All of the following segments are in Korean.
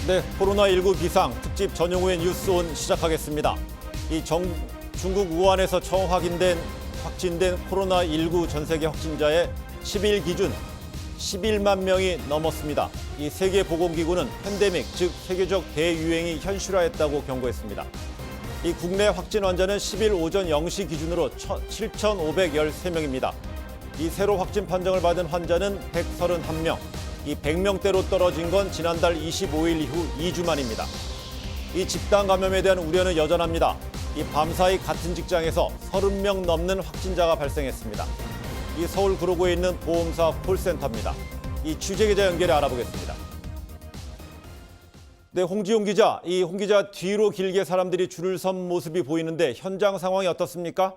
네, 코로나19 비상 특집 전용후의 뉴스온 시작하겠습니다. 중국 우한에서 처음 확진된 코로나19 전 세계 확진자의 10일 기준 11만 명이 넘었습니다. 이 세계보건기구는 팬데믹, 즉 세계적 대유행이 현실화했다고 경고했습니다. 이 국내 확진 환자는 10일 오전 0시 기준으로 7,513명입니다. 이 새로 확진 판정을 받은 환자는 131명. 이 100명대로 떨어진 건 지난달 25일 이후 2주 만입니다. 이 집단 감염에 대한 우려는 여전합니다. 이 밤사이 같은 직장에서 30명 넘는 확진자가 발생했습니다. 이 서울 구로구에 있는 보험사 콜센터입니다. 이 취재 기자 연결해 알아보겠습니다. 네, 홍지용 기자. 홍 기자 뒤로 길게 사람들이 줄을 선 모습이 보이는데 현장 상황이 어떻습니까?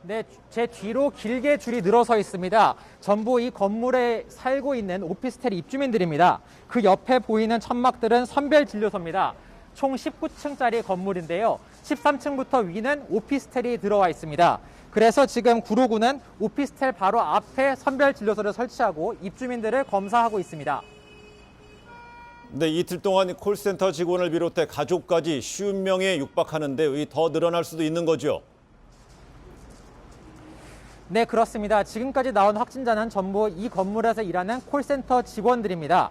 네, 제 뒤로 길게 줄이 늘어서 있습니다. 전부 이 건물에 살고 있는 오피스텔 입주민들입니다. 그 옆에 보이는 천막들은 선별진료소입니다. 총 19층짜리 건물인데요. 13층부터 위는 오피스텔이 들어와 있습니다. 그래서 지금 구로구는 오피스텔 바로 앞에 선별진료소를 설치하고 입주민들을 검사하고 있습니다. 네, 이틀 동안 콜센터 직원을 비롯해 가족까지 50명에 육박하는데 더 늘어날 수도 있는 거죠? 네, 그렇습니다. 지금까지 나온 확진자는 전부 이 건물에서 일하는 콜센터 직원들입니다.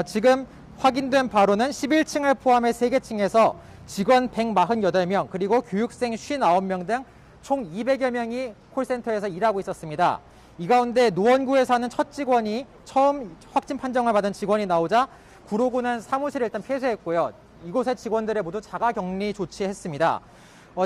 지금 확인된 바로는 11층을 포함해 3개 층에서 직원 148명 그리고 교육생 59명 등 총 200여 명이 콜센터에서 일하고 있었습니다. 이 가운데 노원구에 사는 첫 직원이 처음 확진 판정을 받은 직원이 나오자 구로구는 사무실을 일단 폐쇄했고요. 이곳의 직원들을 모두 자가격리 조치했습니다.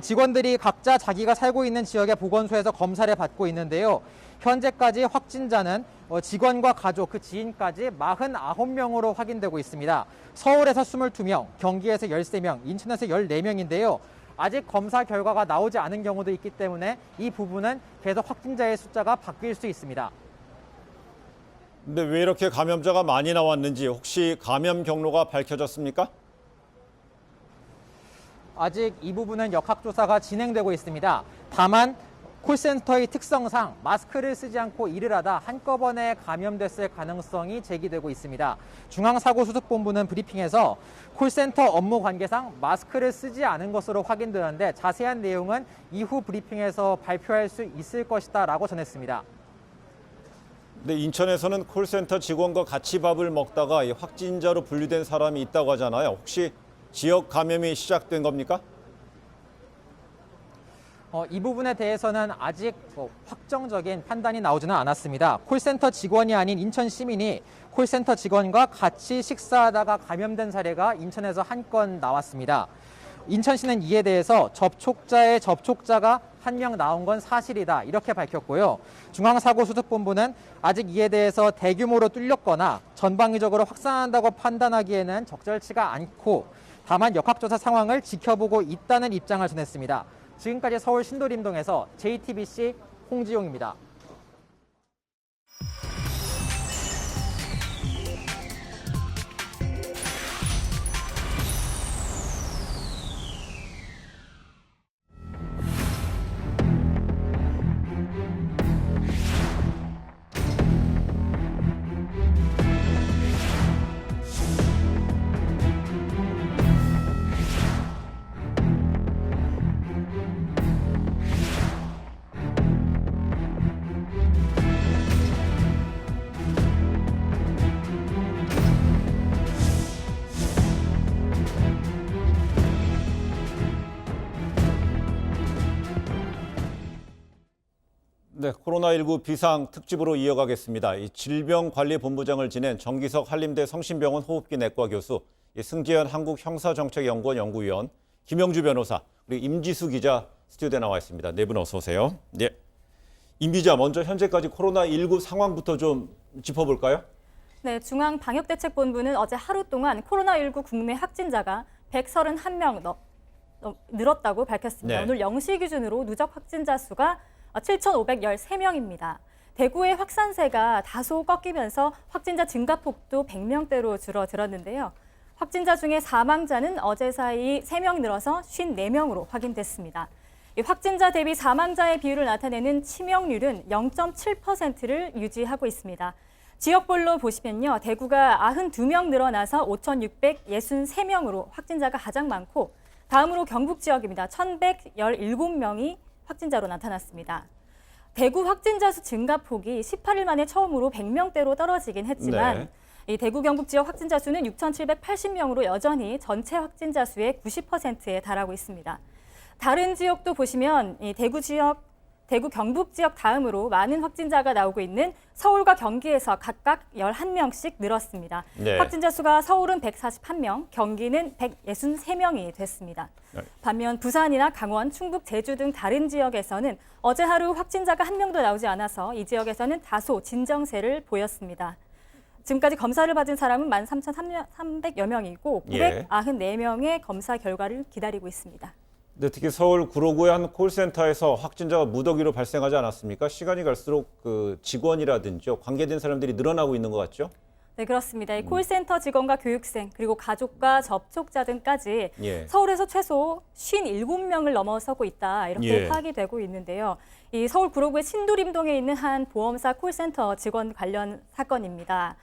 직원들이 각자 자기가 살고 있는 지역의 보건소에서 검사를 받고 있는데요. 현재까지 확진자는 직원과 가족, 그 지인까지 49명으로 확인되고 있습니다. 서울에서 22명, 경기에서 13명, 인천에서 14명인데요. 아직 검사 결과가 나오지 않은 경우도 있기 때문에 이 부분은 계속 확진자의 숫자가 바뀔 수 있습니다. 근데 왜 이렇게 감염자가 많이 나왔는지 혹시 감염 경로가 밝혀졌습니까? 아직 이 부분은 역학조사가 진행되고 있습니다. 다만 콜센터의 특성상 마스크를 쓰지 않고 일을 하다 한꺼번에 감염됐을 가능성이 제기되고 있습니다. 중앙사고수습본부는 브리핑에서 콜센터 업무 관계상 마스크를 쓰지 않은 것으로 확인되는데 자세한 내용은 이후 브리핑에서 발표할 수 있을 것이다 라고 전했습니다. 네, 인천에서는 콜센터 직원과 같이 밥을 먹다가 확진자로 분류된 사람이 있다고 하잖아요. 혹시 지역 감염이 시작된 겁니까? 이 부분에 대해서는 아직 확정적인 판단이 나오지는 않았습니다. 콜센터 직원이 아닌 인천 시민이 콜센터 직원과 같이 식사하다가 감염된 사례가 인천에서 한 건 나왔습니다. 인천시는 이에 대해서 접촉자의 접촉자가 한 명 나온 건 사실이다 이렇게 밝혔고요. 중앙사고수습본부는 아직 이에 대해서 대규모로 뚫렸거나 전방위적으로 확산한다고 판단하기에는 적절치가 않고 다만 역학조사 상황을 지켜보고 있다는 입장을 전했습니다. 지금까지 서울 신도림동에서 JTBC 홍지용입니다. 네, 코로나19 비상 특집으로 이어가겠습니다. 질병관리본부장을 지낸 정기석 한림대 성심병원 호흡기 내과 교수, 승재현 한국형사정책연구원 연구위원, 김영주 변호사, 그리고 임지수 기자 스튜디오에 나와 있습니다. 네 분 어서 오세요. 네, 임 기자 먼저 현재까지 코로나19 상황부터 좀 짚어볼까요? 네, 중앙방역대책본부는 어제 하루 동안 코로나19 국내 확진자가 131명 늘었다고 밝혔습니다. 네. 오늘 0시 기준으로 누적 확진자 수가 7,513명입니다. 대구의 확산세가 다소 꺾이면서 확진자 증가폭도 100명대로 줄어들었는데요. 확진자 중에 사망자는 어제 사이 3명 늘어서 54명으로 확인됐습니다. 확진자 대비 사망자의 비율을 나타내는 치명률은 0.7%를 유지하고 있습니다. 지역별로 보시면요. 대구가 92명 늘어나서 5,663명으로 확진자가 가장 많고 다음으로 경북 지역입니다. 1,117명이 확진자로 나타났습니다. 대구 확진자 수 증가폭이 18일 만에 처음으로 100명대로 떨어지긴 했지만 네. 이 대구 경북 지역 확진자 수는 6,780명으로 여전히 전체 확진자 수의 90%에 달하고 있습니다. 다른 지역도 보시면 이 대구 경북 지역 다음으로 많은 확진자가 나오고 있는 서울과 경기에서 각각 11명씩 늘었습니다. 네. 확진자 수가 서울은 141명, 경기는 163명이 됐습니다. 네. 반면 부산이나 강원, 충북, 제주 등 다른 지역에서는 어제 하루 확진자가 한 명도 나오지 않아서 이 지역에서는 다소 진정세를 보였습니다. 지금까지 검사를 받은 사람은 13,300여 명이고 예. 994명의 검사 결과를 기다리고 있습니다. 근데 특히 서울 구로구의 한 콜센터에서 확진자가 무더기로 발생하지 않았습니까? 시간이 갈수록 그 직원이라든지 관계된 사람들이 늘어나고 있는 것 같죠? 네, 그렇습니다. 이 콜센터 직원과 교육생 그리고 가족과 접촉자 등까지 예. 서울에서 최소 57명을 넘어서고 있다 이렇게 예. 파악이 되고 있는데요. 이 서울 구로구의 신도림동에 있는 한 보험사 콜센터 직원 관련 사건입니다.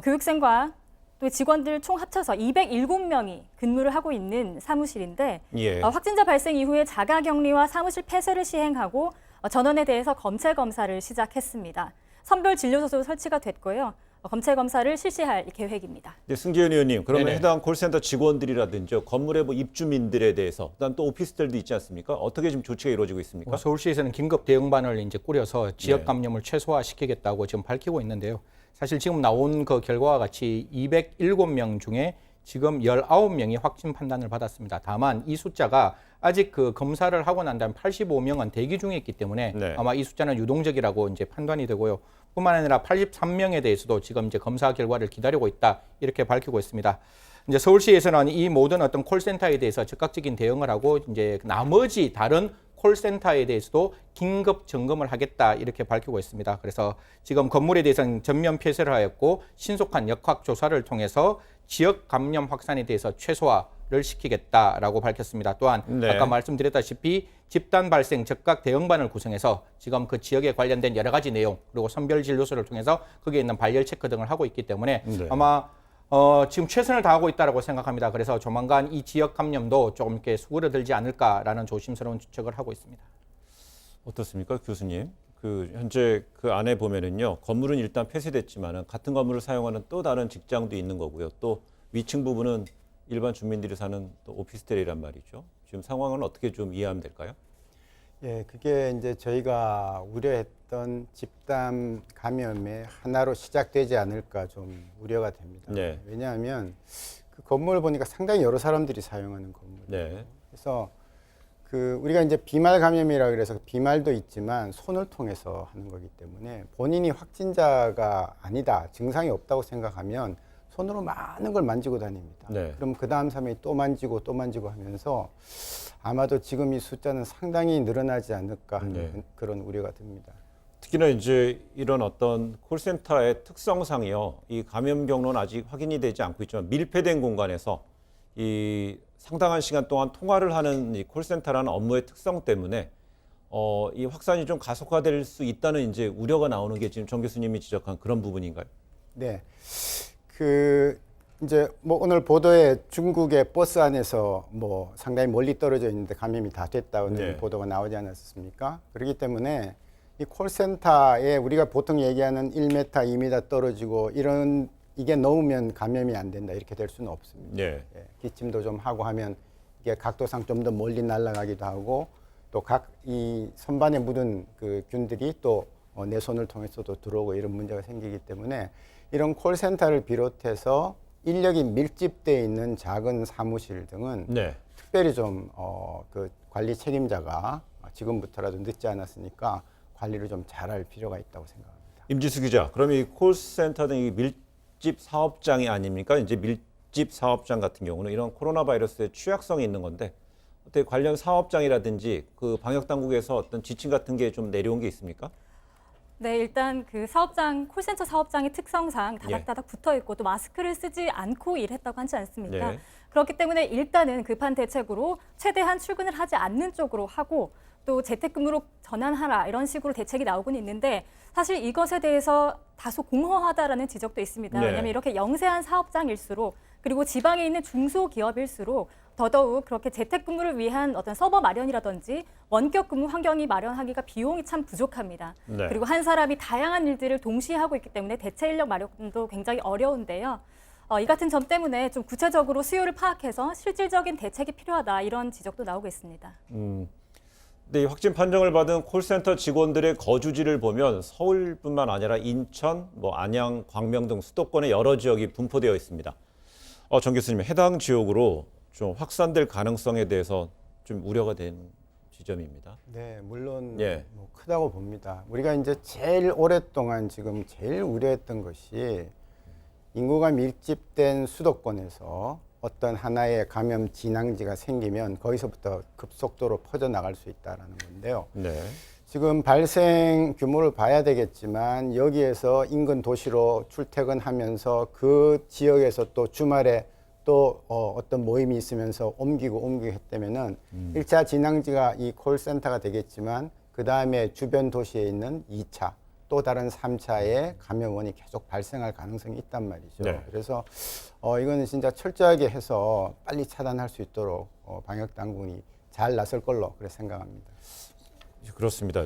교육생과 또 직원들 총 합쳐서 207명이 근무를 하고 있는 사무실인데 예. 확진자 발생 이후에 자가격리와 사무실 폐쇄를 시행하고 전원에 대해서 검체 검사를 시작했습니다. 선별 진료소도 설치가 됐고요. 검체 검사를 실시할 계획입니다. 네, 승재현 의원님, 그러면 네네. 해당 콜센터 직원들이라든지 건물의 뭐 입주민들에 대해서, 그다음 또 오피스텔도 있지 않습니까? 어떻게 지금 조치가 이루어지고 있습니까? 서울시에서는 긴급 대응반을 이제 꾸려서 지역 네. 감염을 최소화시키겠다고 지금 밝히고 있는데요. 사실 지금 나온 그 결과와 같이 207명 중에 지금 19명이 확진 판단을 받았습니다. 다만 이 숫자가 아직 그 검사를 하고 난 다음 85명은 대기 중에 있기 때문에 네. 아마 이 숫자는 유동적이라고 이제 판단이 되고요. 뿐만 아니라 83명에 대해서도 지금 이제 검사 결과를 기다리고 있다 이렇게 밝히고 있습니다. 이제 서울시에서는 이 모든 어떤 콜센터에 대해서 적극적인 대응을 하고 이제 나머지 다른 콜센터에 대해서도 긴급 점검을 하겠다 이렇게 밝히고 있습니다. 그래서 지금 건물에 대해서는 전면 폐쇄를 하였고 신속한 역학 조사를 통해서 지역 감염 확산에 대해서 최소화를 시키겠다라고 밝혔습니다. 또한 네. 아까 말씀드렸다시피 집단 발생 즉각 대응반을 구성해서 지금 그 지역에 관련된 여러 가지 내용 그리고 선별 진료소를 통해서 거기에 있는 발열 체크 등을 하고 있기 때문에 네. 아마 지금 최선을 다하고 있다고 생각합니다. 그래서 조만간 이 지역 감염도 조금 이렇게 수그러들지 않을까라는 조심스러운 추측을 하고 있습니다. 어떻습니까, 교수님? 그 현재 그 안에 보면은요, 건물은 일단 폐쇄됐지만은 같은 건물을 사용하는 또 다른 직장도 있는 거고요. 또 위층 부분은 일반 주민들이 사는 또 오피스텔이란 말이죠. 지금 상황은 어떻게 좀 이해하면 될까요? 예, 그게 이제 저희가 우려했던 집단 감염의 하나로 시작되지 않을까 좀 우려가 됩니다. 네. 왜냐하면 그 건물을 보니까 상당히 여러 사람들이 사용하는 건물이에요. 네. 그래서 그 우리가 이제 비말 감염이라 그래서 비말도 있지만 손을 통해서 하는 거기 때문에 본인이 확진자가 아니다, 증상이 없다고 생각하면 손으로 많은 걸 만지고 다닙니다. 네. 그럼 그 다음 사람이 또 만지고 또 만지고 하면서 아마도 지금 이 숫자는 상당히 늘어나지 않을까 하는 네. 그런 우려가 듭니다. 특히나 이제 이런 어떤 콜센터의 특성상이요, 이 감염 경로는 아직 확인이 되지 않고 있지만 밀폐된 공간에서 이 상당한 시간 동안 통화를 하는 이 콜센터라는 업무의 특성 때문에 이 확산이 좀 가속화될 수 있다는 이제 우려가 나오는 게 지금 정 교수님이 지적한 그런 부분인가요? 네. 그 이제 뭐 오늘 보도에 중국의 버스 안에서 뭐 상당히 멀리 떨어져 있는데 감염이 다 됐다는 네. 보도가 나오지 않았습니까? 그렇기 때문에 이 콜센터에 우리가 보통 얘기하는 1m, 2m 떨어지고 이런 이게 넘으면 감염이 안 된다 이렇게 될 수는 없습니다. 네. 예, 기침도 좀 하고 하면 이게 각도상 좀 더 멀리 날아가기도 하고 또 각 이 선반에 묻은 그 균들이 또 내 손을 통해서도 들어오고 이런 문제가 생기기 때문에 이런 콜센터를 비롯해서 인력이 밀집되어 있는 작은 사무실 등은 네. 특별히 좀 그 관리 책임자가 지금부터라도 늦지 않았으니까 관리를 좀 잘할 필요가 있다고 생각합니다. 임지수 기자, 그럼 이 콜센터 등 이 밀집 사업장이 아닙니까? 이제 밀집 사업장 같은 경우는 이런 코로나 바이러스의 취약성이 있는 건데 어떻게 관련 사업장이라든지 그 방역 당국에서 어떤 지침 같은 게 좀 내려온 게 있습니까? 네, 일단 그 사업장, 콜센터 사업장의 특성상 다닥다닥 붙어 있고 또 마스크를 쓰지 않고 일했다고 하지 않습니까? 네. 그렇기 때문에 일단은 급한 대책으로 최대한 출근을 하지 않는 쪽으로 하고 또 재택근무로 전환하라 이런 식으로 대책이 나오곤 있는데 사실 이것에 대해서 다소 공허하다라는 지적도 있습니다. 네. 왜냐하면 이렇게 영세한 사업장일수록 그리고 지방에 있는 중소기업일수록 더더욱 그렇게 재택근무를 위한 어떤 서버 마련이라든지 원격 근무 환경이 마련하기가 비용이 참 부족합니다. 네. 그리고 한 사람이 다양한 일들을 동시에 하고 있기 때문에 대체 인력 마련도 굉장히 어려운데요. 이 같은 점 때문에 좀 구체적으로 수요를 파악해서 실질적인 대책이 필요하다 이런 지적도 나오고 있습니다. 근데 이 확진 판정을 받은 콜센터 직원들의 거주지를 보면 서울뿐만 아니라 인천, 안양, 광명 등 수도권의 여러 지역이 분포되어 있습니다. 정 교수님, 해당 지역으로 좀 확산될 가능성에 대해서 좀 우려가 되는 지점입니다. 네, 물론 예. 뭐 크다고 봅니다. 우리가 이제 제일 오랫동안 지금 제일 우려했던 것이 인구가 밀집된 수도권에서 어떤 하나의 감염 진앙지가 생기면 거기서부터 급속도로 퍼져나갈 수 있다는 건데요. 네. 지금 발생 규모를 봐야 되겠지만 여기에서 인근 도시로 출퇴근하면서 그 지역에서 또 주말에 또 어떤 모임이 있으면서 옮기고 했다면은 1차 진앙지가 이 콜센터가 되겠지만 그 다음에 주변 도시에 있는 2차 또 다른 3차의 감염원이 계속 발생할 가능성이 있단 말이죠. 네. 그래서 이거는 진짜 철저하게 해서 빨리 차단할 수 있도록 방역 당국이 잘 나설 걸로 그렇게 생각합니다. 그렇습니다.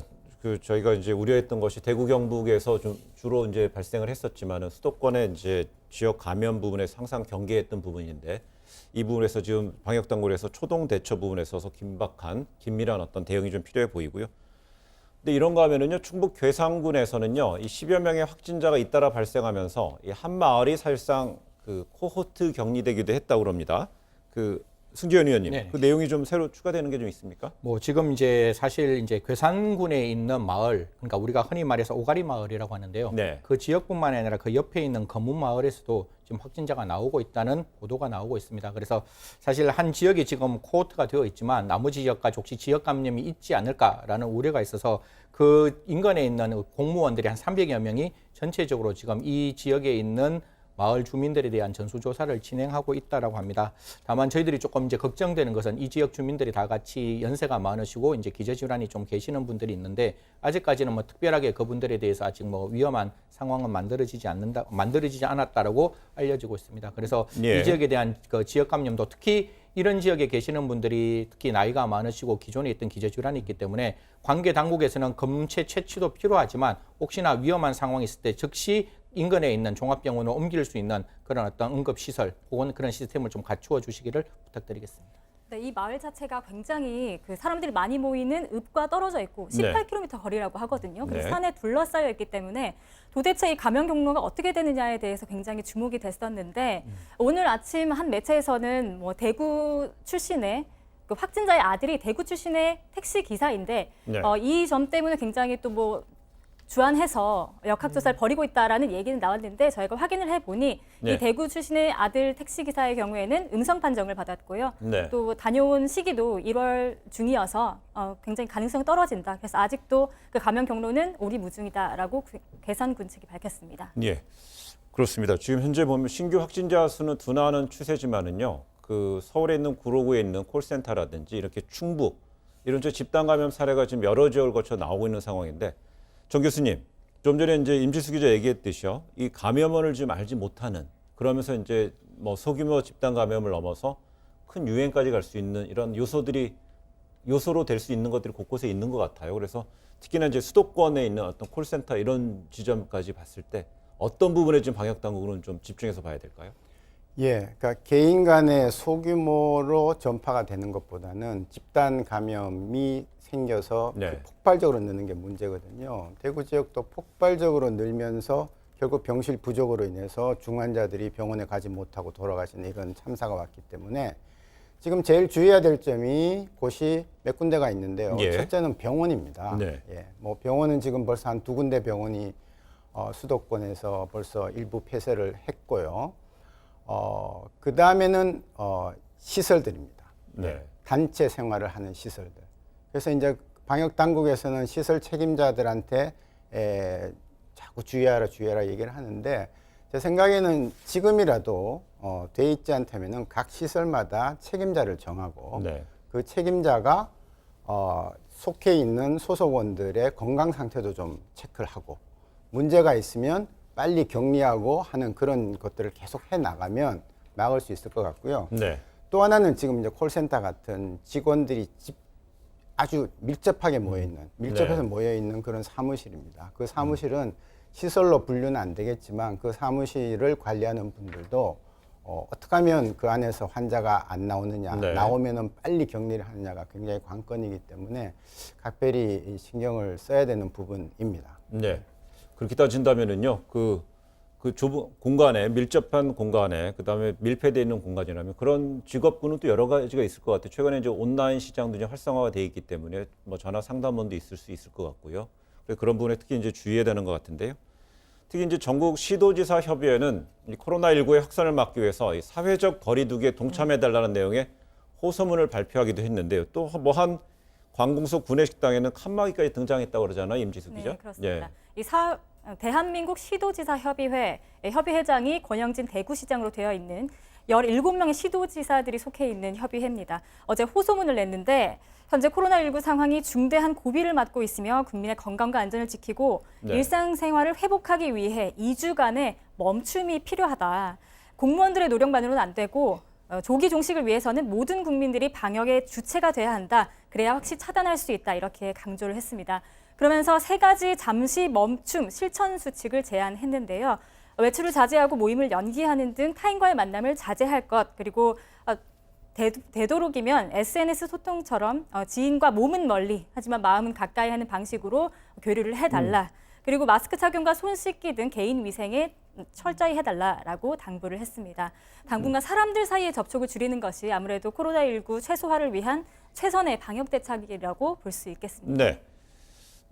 저희가 이제 우려했던 것이 대구 경북에서 좀 주로 이제 발생을 했었지만은 수도권의 이제 지역 감염 부분에서 항상 경계했던 부분인데 이 부분에서 지금 방역 당국에서 초동 대처 부분에 있어서 긴밀한 어떤 대응이 좀 필요해 보이고요. 근데 이런가 하면은요, 충북 괴산군에서는요, 이 10여 명의 확진자가 잇따라 발생하면서 이 한 마을이 사실상 그 코호트 격리되기도 했다고 합니다. 승재현 의원님, 네. 그 내용이 좀 새로 추가되는 게 좀 있습니까? 뭐 지금 이제 사실 이제 괴산군에 있는 마을, 그러니까 우리가 흔히 말해서 오가리 마을이라고 하는데요. 네. 그 지역뿐만 아니라 그 옆에 있는 검문 마을에서도 지금 확진자가 나오고 있다는 보도가 나오고 있습니다. 그래서 사실 한 지역이 지금 코호트가 되어 있지만 나머지 지역까지 혹시 지역 감염이 있지 않을까라는 우려가 있어서 그 인근에 있는 공무원들이 한 300여 명이 전체적으로 지금 이 지역에 있는 마을 주민들에 대한 전수조사를 진행하고 있다라고 합니다. 다만 저희들이 조금 이제 걱정되는 것은 이 지역 주민들이 다 같이 연세가 많으시고 이제 기저질환이 좀 계시는 분들이 있는데 아직까지는 뭐 특별하게 그분들에 대해서 아직 뭐 위험한 상황은 만들어지지 않았다라고 알려지고 있습니다. 그래서 예. 이 지역에 대한 그 지역 감염도 특히 이런 지역에 계시는 분들이 특히 나이가 많으시고 기존에 있던 기저질환이 있기 때문에 관계 당국에서는 검체 채취도 필요하지만 혹시나 위험한 상황이 있을 때 즉시 인근에 있는 종합병원으로 옮길 수 있는 그런 어떤 응급시설 혹은 그런 시스템을 좀 갖추어 주시기를 부탁드리겠습니다. 네, 이 마을 자체가 굉장히 그 사람들이 많이 모이는 읍과 떨어져 있고 네. 18km 거리라고 하거든요. 그래서 네. 산에 둘러싸여 있기 때문에 도대체 이 감염 경로가 어떻게 되느냐에 대해서 굉장히 주목이 됐었는데 오늘 아침 한 매체에서는 뭐 대구 출신의 그 확진자의 아들이 대구 출신의 택시 기사인데 네. 이 점 때문에 굉장히 또 뭐 주안해서 역학조사를 벌이고 있다라는 얘기는 나왔는데 저희가 확인을 해보니 네. 이 대구 출신의 아들 택시기사의 경우에는 음성 판정을 받았고요. 네. 또 다녀온 시기도 1월 중이어서 굉장히 가능성이 떨어진다. 그래서 아직도 그 감염 경로는 오리무중이다라고 괴산군 측이 밝혔습니다. 예, 그렇습니다. 지금 현재 보면 신규 확진자 수는 둔화하는 추세지만은요, 그 서울에 있는 구로구에 있는 콜센터라든지 이렇게 충북 이런 집단 감염 사례가 지금 여러 지역을 거쳐 나오고 있는 상황인데, 정 교수님, 좀 전에 이제 임지수 기자 얘기했듯이요, 이 감염원을 지금 알지 못하는, 그러면서 이제 뭐 소규모 집단 감염을 넘어서 큰 유행까지 갈 수 있는 이런 요소로 될 수 있는 것들이 곳곳에 있는 것 같아요. 그래서 특히나 이제 수도권에 있는 어떤 콜센터 이런 지점까지 봤을 때 어떤 부분에 지금 방역 당국은 좀 집중해서 봐야 될까요? 예, 그러니까 개인 간의 소규모로 전파가 되는 것보다는 집단 감염이 생겨서 네. 폭발적으로 느는 게 문제거든요. 대구 지역도 폭발적으로 늘면서 결국 병실 부족으로 인해서 중환자들이 병원에 가지 못하고 돌아가시는 이런 참사가 왔기 때문에 지금 제일 주의해야 될 점이 곳이 몇 군데가 있는데요. 예. 첫째는 병원입니다. 네. 예, 뭐 병원은 지금 벌써 한 2군데 병원이 수도권에서 벌써 일부 폐쇄를 했고요. 그 다음에는 시설들입니다. 네. 단체 생활을 하는 시설들. 그래서 이제 방역 당국에서는 시설 책임자들한테 자꾸 주의하라 얘기를 하는데 제 생각에는 지금이라도 돼 있지 않다면은 각 시설마다 책임자를 정하고 네. 그 책임자가 속해 있는 소속원들의 건강 상태도 좀 체크를 하고 문제가 있으면 빨리 격리하고 하는 그런 것들을 계속 해 나가면 막을 수 있을 것 같고요. 네. 또 하나는 지금 이제 콜센터 같은 직원들이 아주 밀접하게 밀접해서 모여 있는 그런 사무실입니다. 그 사무실은 시설로 분류는 안 되겠지만 그 사무실을 관리하는 분들도 어떻게 하면 그 안에서 환자가 안 나오느냐, 네. 나오면은 빨리 격리를 하느냐가 굉장히 관건이기 때문에 각별히 신경을 써야 되는 부분입니다. 네. 그렇게 따진다면은요, 그 좁은 공간에, 밀접한 공간에, 그 다음에 밀폐되어 있는 공간이라면 그런 직업군은 또 여러 가지가 있을 것 같아요. 최근에 이제 온라인 시장도 이제 활성화가 되어 있기 때문에 뭐 전화 상담원도 있을 수 있을 것 같고요. 그래서 그런 부분에 특히 이제 주의해야 되는 것 같은데요. 특히 이제 전국 시도지사 협의회는 이 코로나19의 확산을 막기 위해서 이 사회적 거리두기에 동참해달라는 내용의 호소문을 발표하기도 했는데요. 또 뭐 한 관공서 구내식당에는 칸막이까지 등장했다고 그러잖아요, 임지수 기자. 네, 그렇습니다. 대한민국 시도지사 협의회 협의회장이 권영진 대구시장으로 되어 있는 17명의 시도지사들이 속해 있는 협의회입니다. 어제 호소문을 냈는데 현재 코로나19 상황이 중대한 고비를 맞고 있으며 국민의 건강과 안전을 지키고 네. 일상생활을 회복하기 위해 2주간의 멈춤이 필요하다. 공무원들의 노력만으로는 안 되고 조기 종식을 위해서는 모든 국민들이 방역의 주체가 돼야 한다. 그래야 확실히 차단할 수 있다. 이렇게 강조를 했습니다. 그러면서 3가지 잠시 멈춤 실천 수칙을 제안했는데요. 외출을 자제하고 모임을 연기하는 등 타인과의 만남을 자제할 것, 그리고 되도록이면 SNS 소통처럼 지인과 몸은 멀리 하지만 마음은 가까이 하는 방식으로 교류를 해달라. 그리고 마스크 착용과 손 씻기 등 개인 위생에 철저히 해달라라고 당부를 했습니다. 당분간 사람들 사이의 접촉을 줄이는 것이 아무래도 코로나19 최소화를 위한 최선의 방역 대책이라고 볼 수 있겠습니다. 네.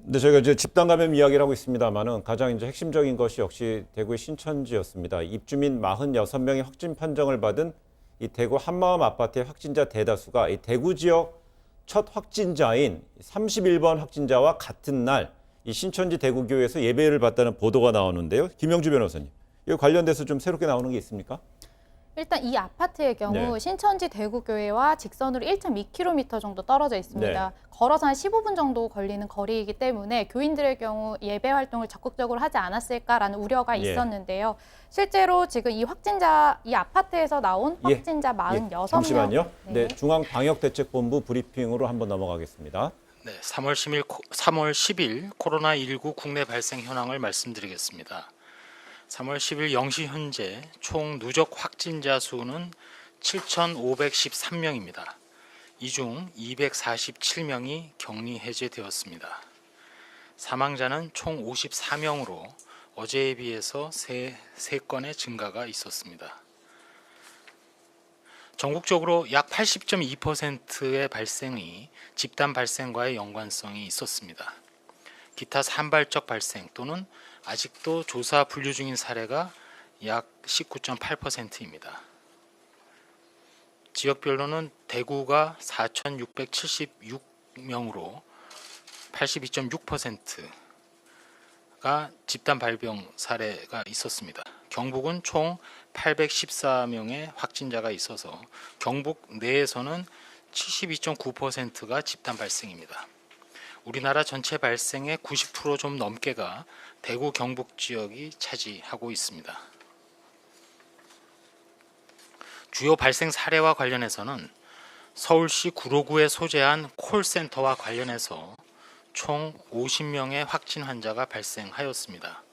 근데 저희가 이제 집단 감염 이야기를 하고 있습니다만은 가장 이제 핵심적인 것이 역시 대구의 신천지였습니다. 입주민 46명의 확진 판정을 받은 이 대구 한마음 아파트의 확진자 대다수가 이 대구 지역 첫 확진자인 31번 확진자와 같은 날 이 신천지 대구교회에서 예배를 받다는 보도가 나오는데요. 김영주 변호사님, 이 관련돼서 좀 새롭게 나오는 게 있습니까? 일단 이 아파트의 경우 네. 신천지 대구교회와 직선으로 1.2km 정도 떨어져 있습니다. 네. 걸어서 한 15분 정도 걸리는 거리이기 때문에 교인들의 경우 예배 활동을 적극적으로 하지 않았을까라는 우려가 예. 있었는데요. 실제로 지금 이 아파트에서 나온 확진자 46명. 잠시만요. 네. 네, 중앙방역대책본부 브리핑으로 한번 넘어가겠습니다. 네, 3월 10일 코로나19 국내 발생 현황을 말씀드리겠습니다. 3월 10일 0시 현재 총 누적 확진자 수는 7,513명입니다. 이 중 247명이 격리 해제되었습니다. 사망자는 총 54명으로 어제에 비해서 3건의 증가가 있었습니다. 전국적으로 약 80.2%의 발생이 집단 발생과의 연관성이 있었습니다. 기타 산발적 발생 또는 아직도 조사 분류 중인 사례가 약 19.8%입니다. 지역별로는 대구가 4,676명으로 82.6%가 집단 발병 사례가 있었습니다. 경북은 총 814명의 확진자가 있어서 경북 내에서는 72.9%가 집단 발생입니다. 우리나라 전체 발생의 90% 좀 넘게가 대구 경북 지역이 차지하고 있습니다. 주요 발생 사례와 관련해서는 서울시 구로구에 소재한 콜센터와 관련해서 총 50명의 확진 환자가 발생하였습니다.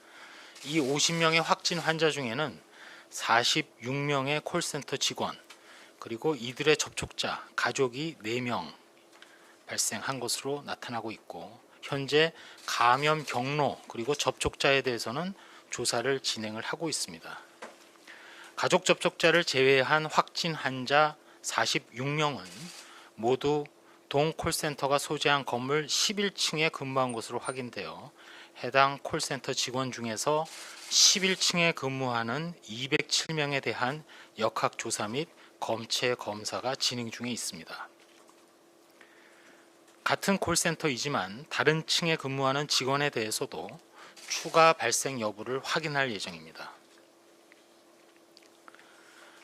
이 50명의 확진 환자 중에는 46명의 콜센터 직원, 그리고 이들의 접촉자, 가족이 4명 발생한 것으로 나타나고 있고, 현재 감염 경로 그리고 접촉자에 대해서는 조사를 진행을 하고 있습니다. 가족 접촉자를 제외한 확진 환자 46명은 모두 동 콜센터가 소재한 건물 11층에 근무한 것으로 확인되어 해당 콜센터 직원 중에서 11층에 근무하는 207명에 대한 역학조사 및 검체 검사가 진행 중에 있습니다. 같은 콜센터이지만 다른 층에 근무하는 직원에 대해서도 추가 발생 여부를 확인할 예정입니다.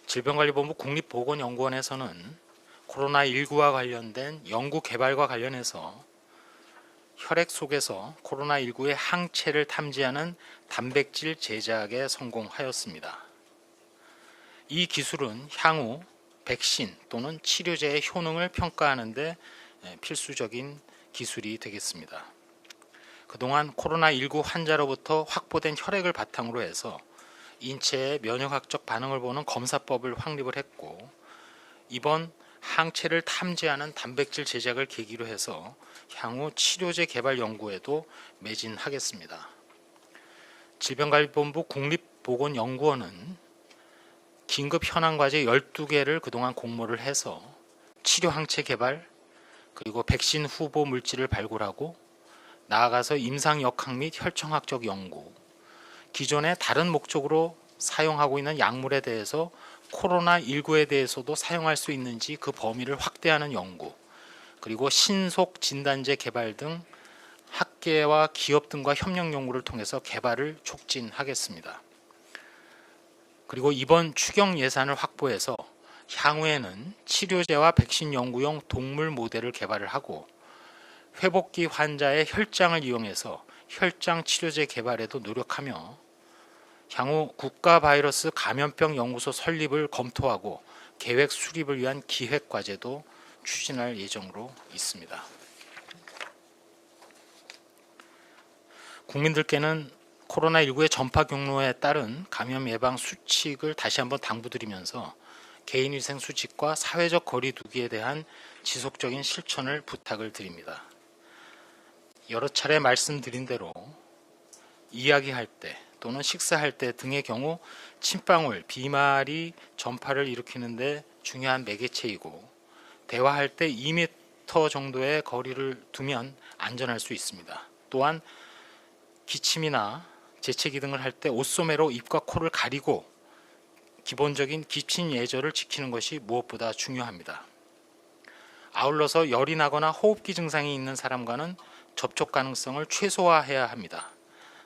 질병관리본부 국립보건연구원에서는 코로나19와 관련된 연구 개발과 관련해서 혈액 속에서 코로나19의 항체를 탐지하는 단백질 제작에 성공하였습니다. 이 기술은 향후 백신 또는 치료제의 효능을 평가하는 데 필수적인 기술이 되겠습니다. 그동안 코로나19 환자로부터 확보된 혈액을 바탕으로 해서 인체의 면역학적 반응을 보는 검사법을 확립을 했고, 이번 항체를 탐지하는 단백질 제작을 계기로 해서 향후 치료제 개발 연구에도 매진하겠습니다. 질병관리본부 국립보건연구원은 긴급 현안 과제 12개를 그동안 공모를 해서 치료 항체 개발, 그리고 백신 후보 물질을 발굴하고 나아가서 임상 역학 및 혈청학적 연구, 기존의 다른 목적으로 사용하고 있는 약물에 대해서 코로나19에 대해서도 사용할 수 있는지 그 범위를 확대하는 연구, 그리고 신속 진단제 개발 등 학계와 기업 등과 협력 연구를 통해서 개발을 촉진하겠습니다. 그리고 이번 추경 예산을 확보해서 향후에는 치료제와 백신 연구용 동물 모델을 개발을 하고 회복기 환자의 혈장을 이용해서 혈장 치료제 개발에도 노력하며 향후 국가 바이러스 감염병 연구소 설립을 검토하고 계획 수립을 위한 기획 과제도 추진할 예정으로 있습니다. 국민들께는 코로나19의 전파 경로에 따른 감염 예방 수칙을 다시 한번 당부드리면서 개인위생 수칙과 사회적 거리 두기에 대한 지속적인 실천을 부탁을 드립니다. 여러 차례 말씀드린 대로 이야기할 때 또는 식사할 때 등의 경우 침방울, 비말이 전파를 일으키는데 중요한 매개체이고, 대화할 때 2m 정도의 거리를 두면 안전할 수 있습니다. 또한 기침이나 재채기 등을 할 때 옷소매로 입과 코를 가리고 기본적인 기침 예절을 지키는 것이 무엇보다 중요합니다. 아울러서 열이 나거나 호흡기 증상이 있는 사람과는 접촉 가능성을 최소화해야 합니다.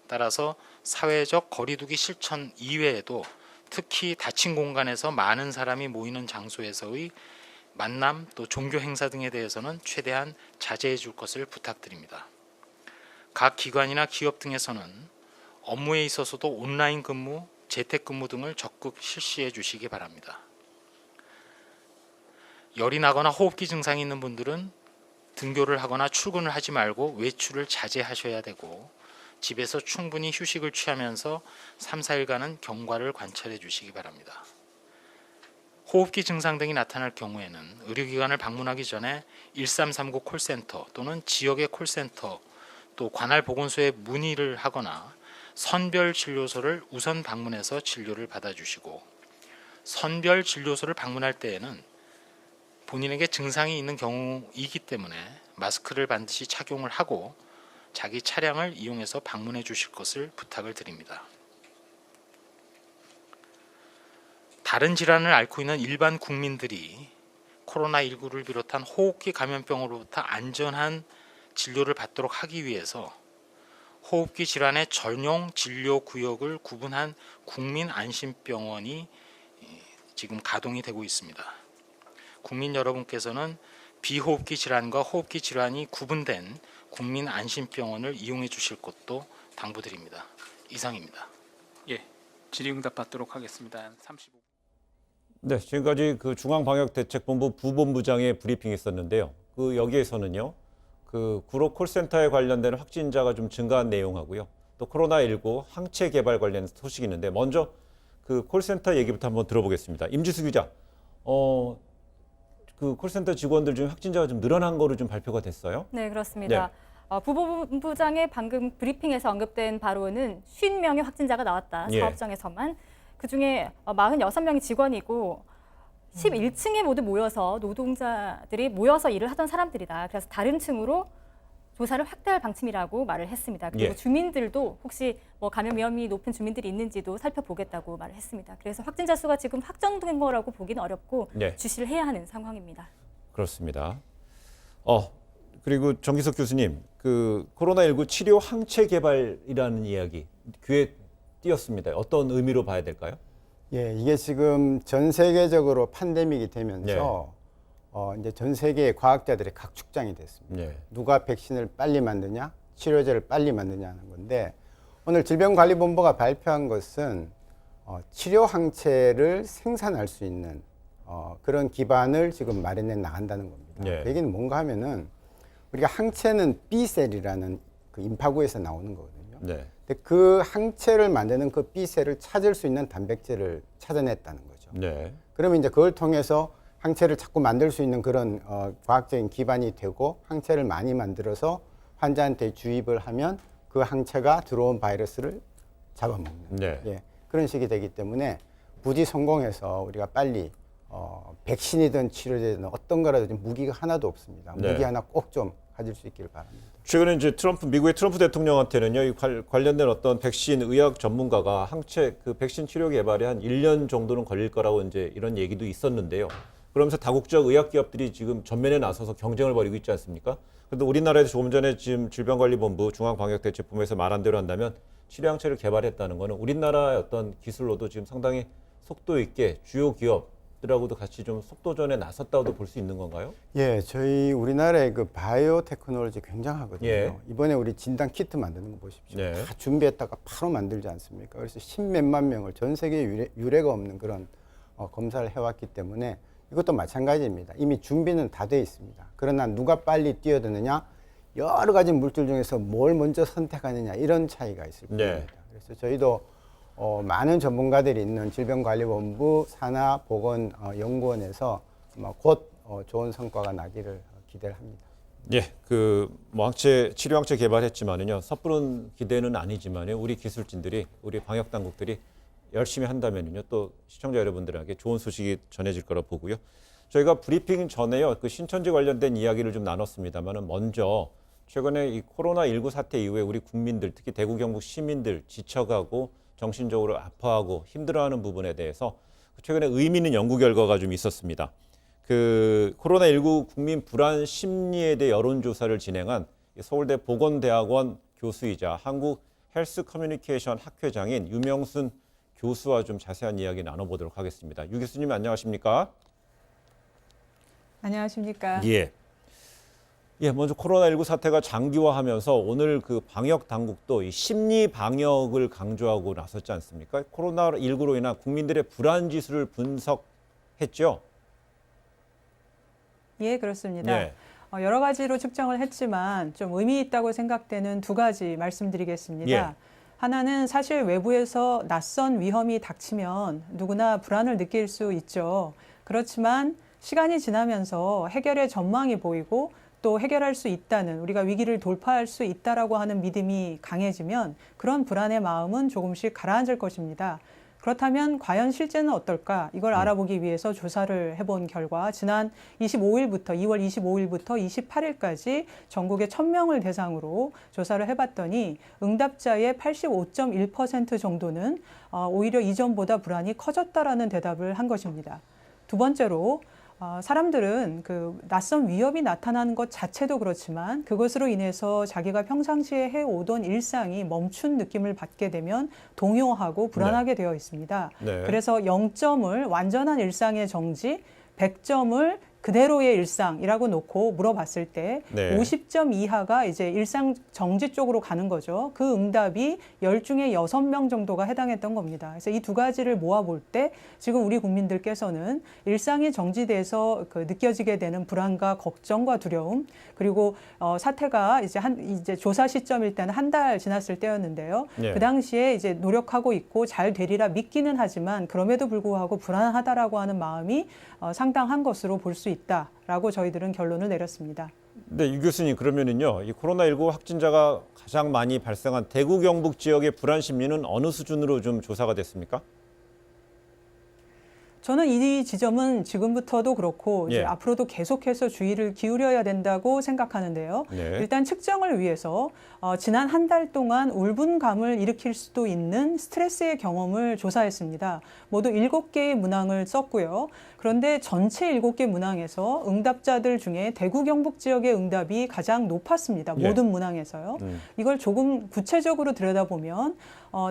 따라서 사회적 거리두기 실천 이외에도 특히 닫힌 공간에서 많은 사람이 모이는 장소에서의 만남 또 종교 행사 등에 대해서는 최대한 자제해 줄 것을 부탁드립니다. 각 기관이나 기업 등에서는 업무에 있어서도 온라인 근무, 재택근무 등을 적극 실시해 주시기 바랍니다. 열이 나거나 호흡기 증상이 있는 분들은 등교를 하거나 출근을 하지 말고 외출을 자제하셔야 되고, 집에서 충분히 휴식을 취하면서 3, 4일간은 경과를 관찰해 주시기 바랍니다. 호흡기 증상 등이 나타날 경우에는 의료기관을 방문하기 전에 1339 콜센터 또는 지역의 콜센터 또 관할 보건소에 문의를 하거나 선별 진료소를 우선 방문해서 진료를 받아주시고, 선별 진료소를 방문할 때에는 본인에게 증상이 있는 경우이기 때문에 마스크를 반드시 착용을 하고 자기 차량을 이용해서 방문해 주실 것을 부탁을 드립니다. 다른 질환을 앓고 있는 일반 국민들이 코로나19를 비롯한 호흡기 감염병으로부터 안전한 진료를 받도록 하기 위해서 호흡기 질환의 전용 진료 구역을 구분한 국민안심병원이 지금 가동이 되고 있습니다. 국민 여러분께서는 비호흡기 질환과 호흡기 질환이 구분된 국민안심병원을 이용해 주실 것도 당부드립니다. 이상입니다. 예, 질의응답 받도록 하겠습니다. 35. 네, 지금까지 그 중앙방역대책본부 부본부장의 브리핑이 있었는데요. 그 여기에서는요, 그 구로 콜센터에 관련된 확진자가 좀 증가한 내용하고요, 또 코로나19 항체 개발 관련 소식이 있는데 먼저 그 콜센터 얘기부터 한번 들어보겠습니다. 임지수 기자, 그 콜센터 직원들 중 확진자가 좀 늘어난 거로 좀 발표가 됐어요? 네, 그렇습니다. 부본부장의 방금 브리핑에서 언급된 바로는 50명의 확진자가 나왔다. 예. 사업장에서만. 그중에 46명이 직원이고 11층에 모두 모여서 노동자들이 모여서 일을 하던 사람들이다. 그래서 다른 층으로 조사를 확대할 방침이라고 말을 했습니다. 그리고 예. 주민들도 혹시 뭐 감염 위험이 높은 주민들이 있는지도 살펴보겠다고 말을 했습니다. 그래서 확진자 수가 지금 확정된 거라고 보기는 어렵고 네. 주시를 해야 하는 상황입니다. 그렇습니다. 그리고 정기석 교수님, 그 코로나19 치료 항체 개발이라는 이야기 귀에 띄었습니다. 어떤 의미로 봐야 될까요? 예, 이게 지금 전 세계적으로 팬데믹이 되면서 이제 전 세계의 과학자들의 각축장이 됐습니다. 네. 누가 백신을 빨리 만드냐, 치료제를 빨리 만드냐 하는 건데 오늘 질병관리본부가 발표한 것은 치료 항체를 생산할 수 있는 그런 기반을 지금 마련해 나간다는 겁니다. 네. 그 얘기는 뭔가 하면은 우리가 항체는 B셀이라는 그 임파구에서 나오는 거거든요. 네. 근데 그 항체를 만드는 그 B셀을 찾을 수 있는 단백질을 찾아냈다는 거죠. 네. 그러면 이제 그걸 통해서 항체를 자꾸 만들 수 있는 그런 과학적인 기반이 되고 항체를 많이 만들어서 환자한테 주입을 하면 그 항체가 들어온 바이러스를 잡아먹는 네. 예, 그런 식이 되기 때문에 부디 성공해서 우리가 빨리 백신이든 치료제든 어떤 거라도 무기가 하나도 없습니다. 네. 무기 하나 꼭 좀 가질 수 있기를 바랍니다. 최근에 이제 미국의 트럼프 대통령한테는요, 이 관련된 어떤 백신 의학 전문가가 항체 그 백신 치료 개발에 한 1년 정도는 걸릴 거라고 이제 이런 얘기도 있었는데요. 그러면서 다국적 의학 기업들이 지금 전면에 나서서 경쟁을 벌이고 있지 않습니까? 그런데 우리나라에서 조금 전에 지금 질병관리본부 중앙방역대책본부에서 말한 대로 한다면 치료 항체를 개발했다는 거는 우리나라의 어떤 기술로도 지금 상당히 속도 있게 주요 기업들하고도 같이 좀 속도전에 나섰다고도 볼 수 있는 건가요? 예, 저희 우리나라의 그 바이오 테크놀로지 굉장하거든요. 예. 이번에 우리 진단 키트 만드는 거 보십시오. 네. 다 준비했다가 바로 만들지 않습니까? 그래서 10몇만 명을 전 세계에 유례가 없는 그런 검사를 해왔기 때문에 이것도 마찬가지입니다. 이미 준비는 다 돼 있습니다. 그러나 누가 빨리 뛰어드느냐, 여러 가지 물질 중에서 뭘 먼저 선택하느냐 이런 차이가 있을 네. 겁니다. 그래서 저희도 많은 전문가들이 있는 질병관리본부 산하보건연구원에서 곧 좋은 성과가 나기를 기대를 합니다. 예, 그 뭐 항체 치료 항체 개발했지만은요, 섣부른 기대는 아니지만요, 우리 기술진들이 우리 방역 당국들이 열심히 한다면은요, 또 시청자 여러분들에게 좋은 소식이 전해질 거라 보고요. 저희가 브리핑 전에요, 그 신천지 관련된 이야기를 좀 나눴습니다만은 먼저 최근에 이 코로나19 사태 이후에 우리 국민들, 특히 대구 경북 시민들 지쳐가고 정신적으로 아파하고 힘들어하는 부분에 대해서 최근에 의미 있는 연구 결과가 좀 있었습니다. 그 코로나19 국민 불안 심리에 대해 여론조사를 진행한 서울대 보건대학원 교수이자 한국 헬스 커뮤니케이션 학회장인 유명순 교수와 좀 자세한 이야기 나눠보도록 하겠습니다. 유 교수님 안녕하십니까? 안녕하십니까? 예. 예, 먼저 코로나19 사태가 장기화하면서 오늘 그 방역 당국도 이 심리 방역을 강조하고 나섰지 않습니까? 코로나19로 인한 국민들의 불안 지수를 분석했죠. 예, 그렇습니다. 예. 여러 가지로 측정을 했지만 좀 의미 있다고 생각되는 두 가지 말씀드리겠습니다. 예. 하나는 사실 외부에서 낯선 위험이 닥치면 누구나 불안을 느낄 수 있죠. 그렇지만 시간이 지나면서 해결의 전망이 보이고 또 해결할 수 있다는, 우리가 위기를 돌파할 수 있다라고 하는 믿음이 강해지면 그런 불안의 마음은 조금씩 가라앉을 것입니다. 그렇다면 과연 실제는 어떨까? 이걸 알아보기 위해서 조사를 해본 결과 지난 2월 25일부터 28일까지 전국의 1,000명을 대상으로 조사를 해봤더니 응답자의 85.1% 정도는 오히려 이전보다 불안이 커졌다라는 대답을 한 것입니다. 두 번째로 사람들은 그 낯선 위협이 나타나는 것 자체도 그렇지만 그것으로 인해서 자기가 평상시에 해오던 일상이 멈춘 느낌을 받게 되면 동요하고 불안하게 되어 있습니다. 네. 그래서 0점을 완전한 일상의 정지, 100점을 그대로의 일상이라고 놓고 물어봤을 때 네. 50점 이하가 이제 일상 정지 쪽으로 가는 거죠. 그 응답이 10 중에 6명 정도가 해당했던 겁니다. 그래서 이 두 가지를 모아볼 때 지금 우리 국민들께서는 일상이 정지돼서 그 느껴지게 되는 불안과 걱정과 두려움, 그리고 사태가 이제 조사 시점일 때는 한 달 지났을 때였는데요. 네. 그 당시에 이제 노력하고 있고 잘 되리라 믿기는 하지만 그럼에도 불구하고 불안하다라고 하는 마음이 상당한 것으로 볼 수 있다라고 저희들은 결론을 내렸습니다. 네, 유 교수님 그러면은요, 이 코로나19 확진자가 가장 많이 발생한 대구 경북 지역의 불안 심리는 어느 수준으로 좀 조사가 됐습니까? 저는 이 지점은 지금부터도 그렇고 이제 예. 앞으로도 계속해서 주의를 기울여야 된다고 생각하는데요. 네. 일단 측정을 위해서 지난 한 달 동안 울분감을 일으킬 수도 있는 스트레스의 경험을 조사했습니다. 모두 7개의 문항을 썼고요. 그런데 전체 7개 문항에서 응답자들 중에 대구 경북 지역의 응답이 가장 높았습니다. 예. 모든 문항에서요. 이걸 조금 구체적으로 들여다보면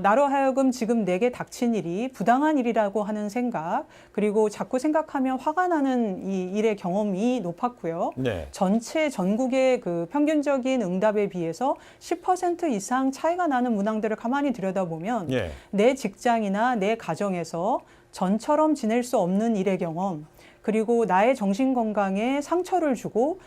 나로 하여금 지금 내게 닥친 일이 부당한 일이라고 하는 생각, 그리고 자꾸 생각하면 화가 나는 이 일의 경험이 높았고요. 네. 전체 전국의 그 평균적인 응답에 비해서 10% 이상 차이가 나는 문항들을 가만히 들여다보면 예. 내 직장이나 내 가정에서 전처럼 지낼 수 없는 일의 경험, 그리고 나의 정신 건강에 상처를 주고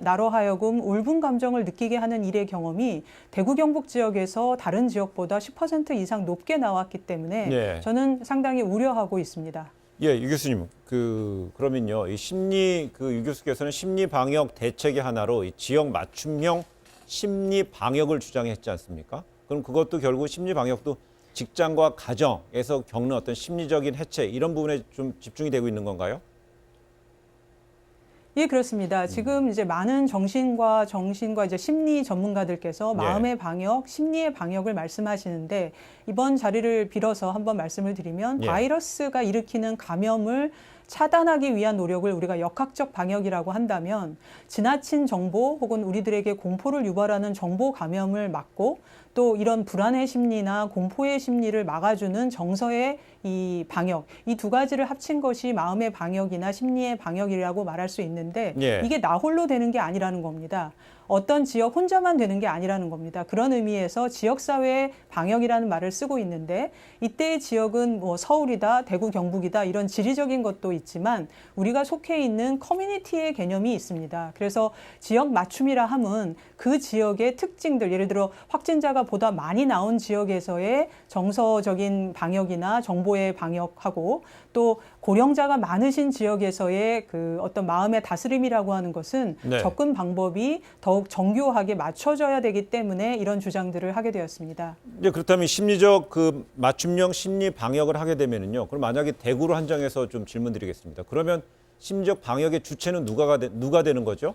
나로 하여금 울분 감정을 느끼게 하는 일의 경험이 대구 경북 지역에서 다른 지역보다 10% 이상 높게 나왔기 때문에 네. 저는 상당히 우려하고 있습니다. 예, 유 교수님. 그러면요. 유 교수께서는 심리 방역 대책의 하나로 이 지역 맞춤형 심리 방역을 주장했지 않습니까? 그럼 그것도 결국 심리 방역도 직장과 가정에서 겪는 어떤 심리적인 해체 이런 부분에 좀 집중이 되고 있는 건가요? 예, 그렇습니다. 지금 이제 많은 정신과 이제 심리 전문가들께서 마음의 방역, 심리의 방역을 말씀하시는데 이번 자리를 빌어서 한번 말씀을 드리면 예. 바이러스가 일으키는 감염을 차단하기 위한 노력을 우리가 역학적 방역이라고 한다면 지나친 정보 혹은 우리들에게 공포를 유발하는 정보 감염을 막고 또 이런 불안의 심리나 공포의 심리를 막아주는 정서의 이 방역, 이 두 가지를 합친 것이 마음의 방역이나 심리의 방역이라고 말할 수 있는데 예. 이게 나 홀로 되는 게 아니라는 겁니다. 어떤 지역 혼자만 되는 게 아니라는 겁니다. 그런 의미에서 지역사회의 방역이라는 말을 쓰고 있는데 이때의 지역은 뭐 서울이다, 대구, 경북이다 이런 지리적인 것도 있지만 우리가 속해 있는 커뮤니티의 개념이 있습니다. 그래서 지역 맞춤이라 함은 그 지역의 특징들, 예를 들어 확진자가 보다 많이 나온 지역에서의 정서적인 방역이나 정보의 방역하고 또 고령자가 많으신 지역에서의 그 어떤 마음의 다스림이라고 하는 것은 네. 접근 방법이 더욱 정교하게 맞춰져야 되기 때문에 이런 주장들을 하게 되었습니다. 이제 그렇다면 심리적 맞춤형 심리 방역을 하게 되면은요. 그럼 만약에 대구로 한정해서 좀 질문드리겠습니다. 그러면 심리적 방역의 주체는 누가 되는 거죠?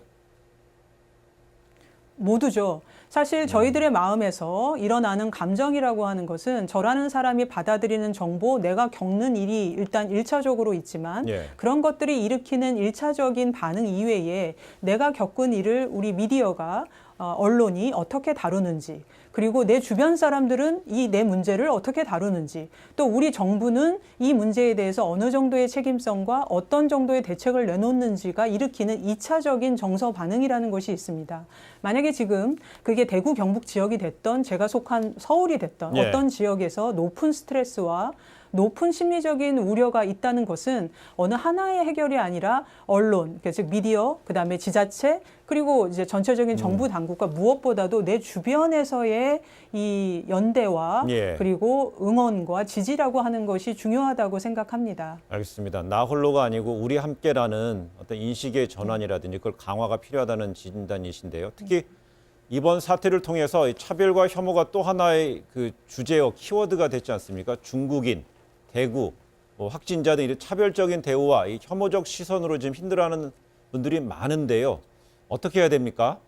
모두죠. 사실 저희들의 마음에서 일어나는 감정이라고 하는 것은 저라는 사람이 받아들이는 정보, 내가 겪는 일이 일단 1차적으로 있지만 예. 그런 것들이 일으키는 1차적인 반응 이외에 내가 겪은 일을 우리 미디어가 언론이 어떻게 다루는지, 그리고 내 주변 사람들은 이 내 문제를 어떻게 다루는지, 또 우리 정부는 이 문제에 대해서 어느 정도의 책임성과 어떤 정도의 대책을 내놓는지가 일으키는 2차적인 정서 반응이라는 것이 있습니다. 만약에 지금 그게 대구 경북 지역이 됐던 제가 속한 서울이 됐던 예. 어떤 지역에서 높은 스트레스와 높은 심리적인 우려가 있다는 것은 어느 하나의 해결이 아니라 언론, 즉 미디어, 그다음에 지자체, 그리고 이제 전체적인 정부 당국과 무엇보다도 내 주변에서의 이 연대와 예. 그리고 응원과 지지라고 하는 것이 중요하다고 생각합니다. 알겠습니다. 나 홀로가 아니고 우리 함께라는 어떤 인식의 전환이라든지 그걸 강화가 필요하다는 진단이신데요. 특히 이번 사태를 통해서 이 차별과 혐오가 또 하나의 그 주제어 키워드가 됐지 않습니까? 중국인, 대구, 확진자 등 이런 차별적인 대우와 이 혐오적 시선으로 지금 힘들어하는 분들이 많은데요. 어떻게 해야 됩니까?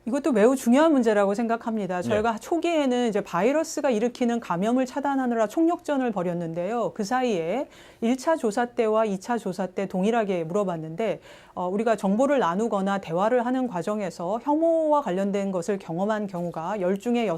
이것도 매우 중요한 문제라고 생각합니다. 저희가 초기에는 이제 바이러스가 일으키는 감염을 차단하느라 총력전을 벌였는데요. 그 사이에 1차 조사 때와 2차 조사 때 동일하게 물어봤는데 우리가 정보를 나누거나 대화를 하는 과정에서 혐오와 관련된 것을 경험한 경우가 10중에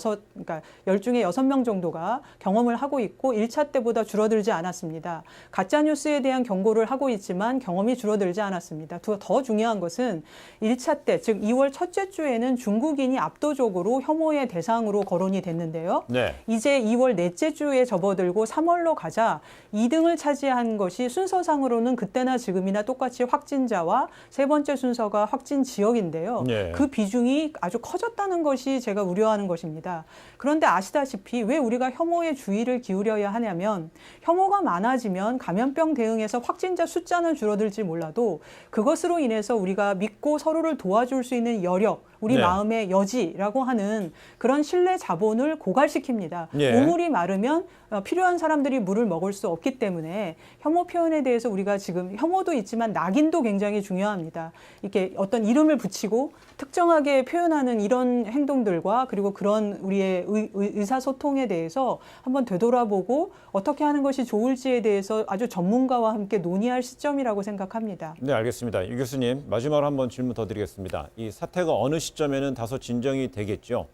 6명 정도가 경험을 하고 있고 1차 때보다 줄어들지 않았습니다. 가짜뉴스에 대한 경고를 하고 있지만 경험이 줄어들지 않았습니다. 더 중요한 것은 1차 때, 즉 2월 첫째 주에는 중국인이 압도적으로 혐오의 대상으로 거론이 됐는데요. 네. 이제 2월 넷째 주에 접어들고 3월로 가자 2등을 차지한 것이 순서상으로는 그때나 지금이나 똑같이 확진자와 세 번째 순서가 확진 지역인데요. 네. 그 비중이 아주 커졌다는 것이 제가 우려하는 것입니다. 그런데 아시다시피 왜 우리가 혐오에 주의를 기울여야 하냐면 혐오가 많아지면 감염병 대응에서 확진자 숫자는 줄어들지 몰라도 그것으로 인해서 우리가 믿고 서로를 도와줄 수 있는 여력, 우리 네. 마음의 여지라고 하는 그런 신뢰 자본을 고갈시킵니다. 예. 우물이 마르면 필요한 사람들이 물을 먹을 수 없기 때문에 혐오 표현에 대해서 우리가 지금 혐오도 있지만 낙인도 굉장히 중요합니다. 이렇게 어떤 이름을 붙이고 특정하게 표현하는 이런 행동들과 그리고 그런 우리의 의사소통에 대해서 한번 되돌아보고 어떻게 하는 것이 좋을지에 대해서 아주 전문가와 함께 논의할 시점이라고 생각합니다. 네, 알겠습니다. 유 교수님, 마지막으로 한번 질문 더 드리겠습니다. 이 사태가 어느 시점에는 다소 진정이 되겠죠.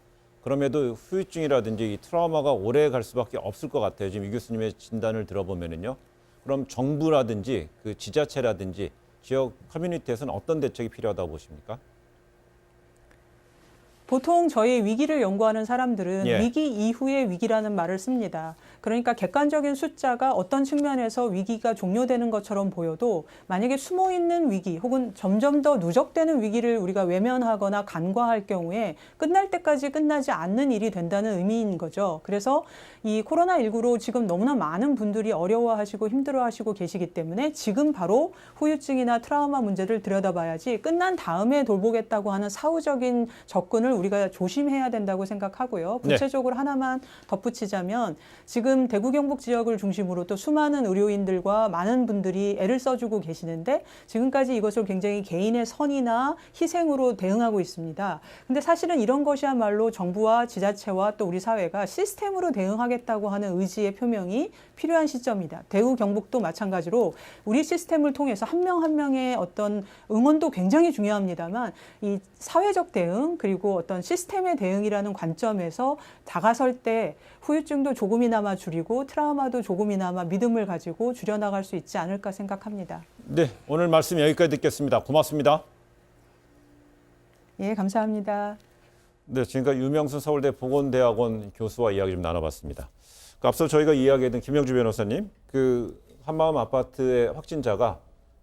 그럼에도 후유증이라든지 이 트라우마가 오래 갈 수밖에 없을 것 같아요. 지금 유 교수님의 진단을 들어보면은요. 그럼 정부라든지 그 지자체라든지 지역 커뮤니티에서는 어떤 대책이 필요하다고 보십니까? 보통 저희 위기를 연구하는 사람들은 예. 위기 이후의 위기라는 말을 씁니다. 그러니까 객관적인 숫자가 어떤 측면에서 위기가 종료되는 것처럼 보여도 만약에 숨어있는 위기 혹은 점점 더 누적되는 위기를 우리가 외면하거나 간과할 경우에 끝날 때까지 끝나지 않는 일이 된다는 의미인 거죠. 그래서 이 코로나19로 지금 너무나 많은 분들이 어려워하시고 힘들어하시고 계시기 때문에 지금 바로 후유증이나 트라우마 문제를 들여다봐야지 끝난 다음에 돌보겠다고 하는 사후적인 접근을 우리가 조심해야 된다고 생각하고요. 구체적으로 하나만 덧붙이자면 지금 대구 경북 지역을 중심으로 또 수많은 의료인들과 많은 분들이 애를 써주고 계시는데 지금까지 이것을 굉장히 개인의 선의나 희생으로 대응하고 있습니다. 근데 사실은 이런 것이야말로 정부와 지자체와 또 우리 사회가 시스템으로 대응하겠다고 하는 의지의 표명이 필요한 시점이다. 대구 경북도 마찬가지로 우리 시스템을 통해서 한 명 한 명의 어떤 응원도 굉장히 중요합니다만 이 사회적 대응 그리고 어떤 시스템의 대응이라는 관점에서 다가설 때 후유증도 조금이나마 줄이고 트라우마도 조금이나마 믿음을 가지고 줄여나갈 수 있지 않을까 생각합니다. 네, 오늘 말씀 여기까지 듣겠습니다. 고맙습니다. 예, 감사합니다. 네, 지금까지 유명순 서울대 보건대학원 교수와 이야기 좀 나눠봤습니다. 앞서 저희가 이야기했던 김영주 변호사님, 그 한마음 아파트의 확진자가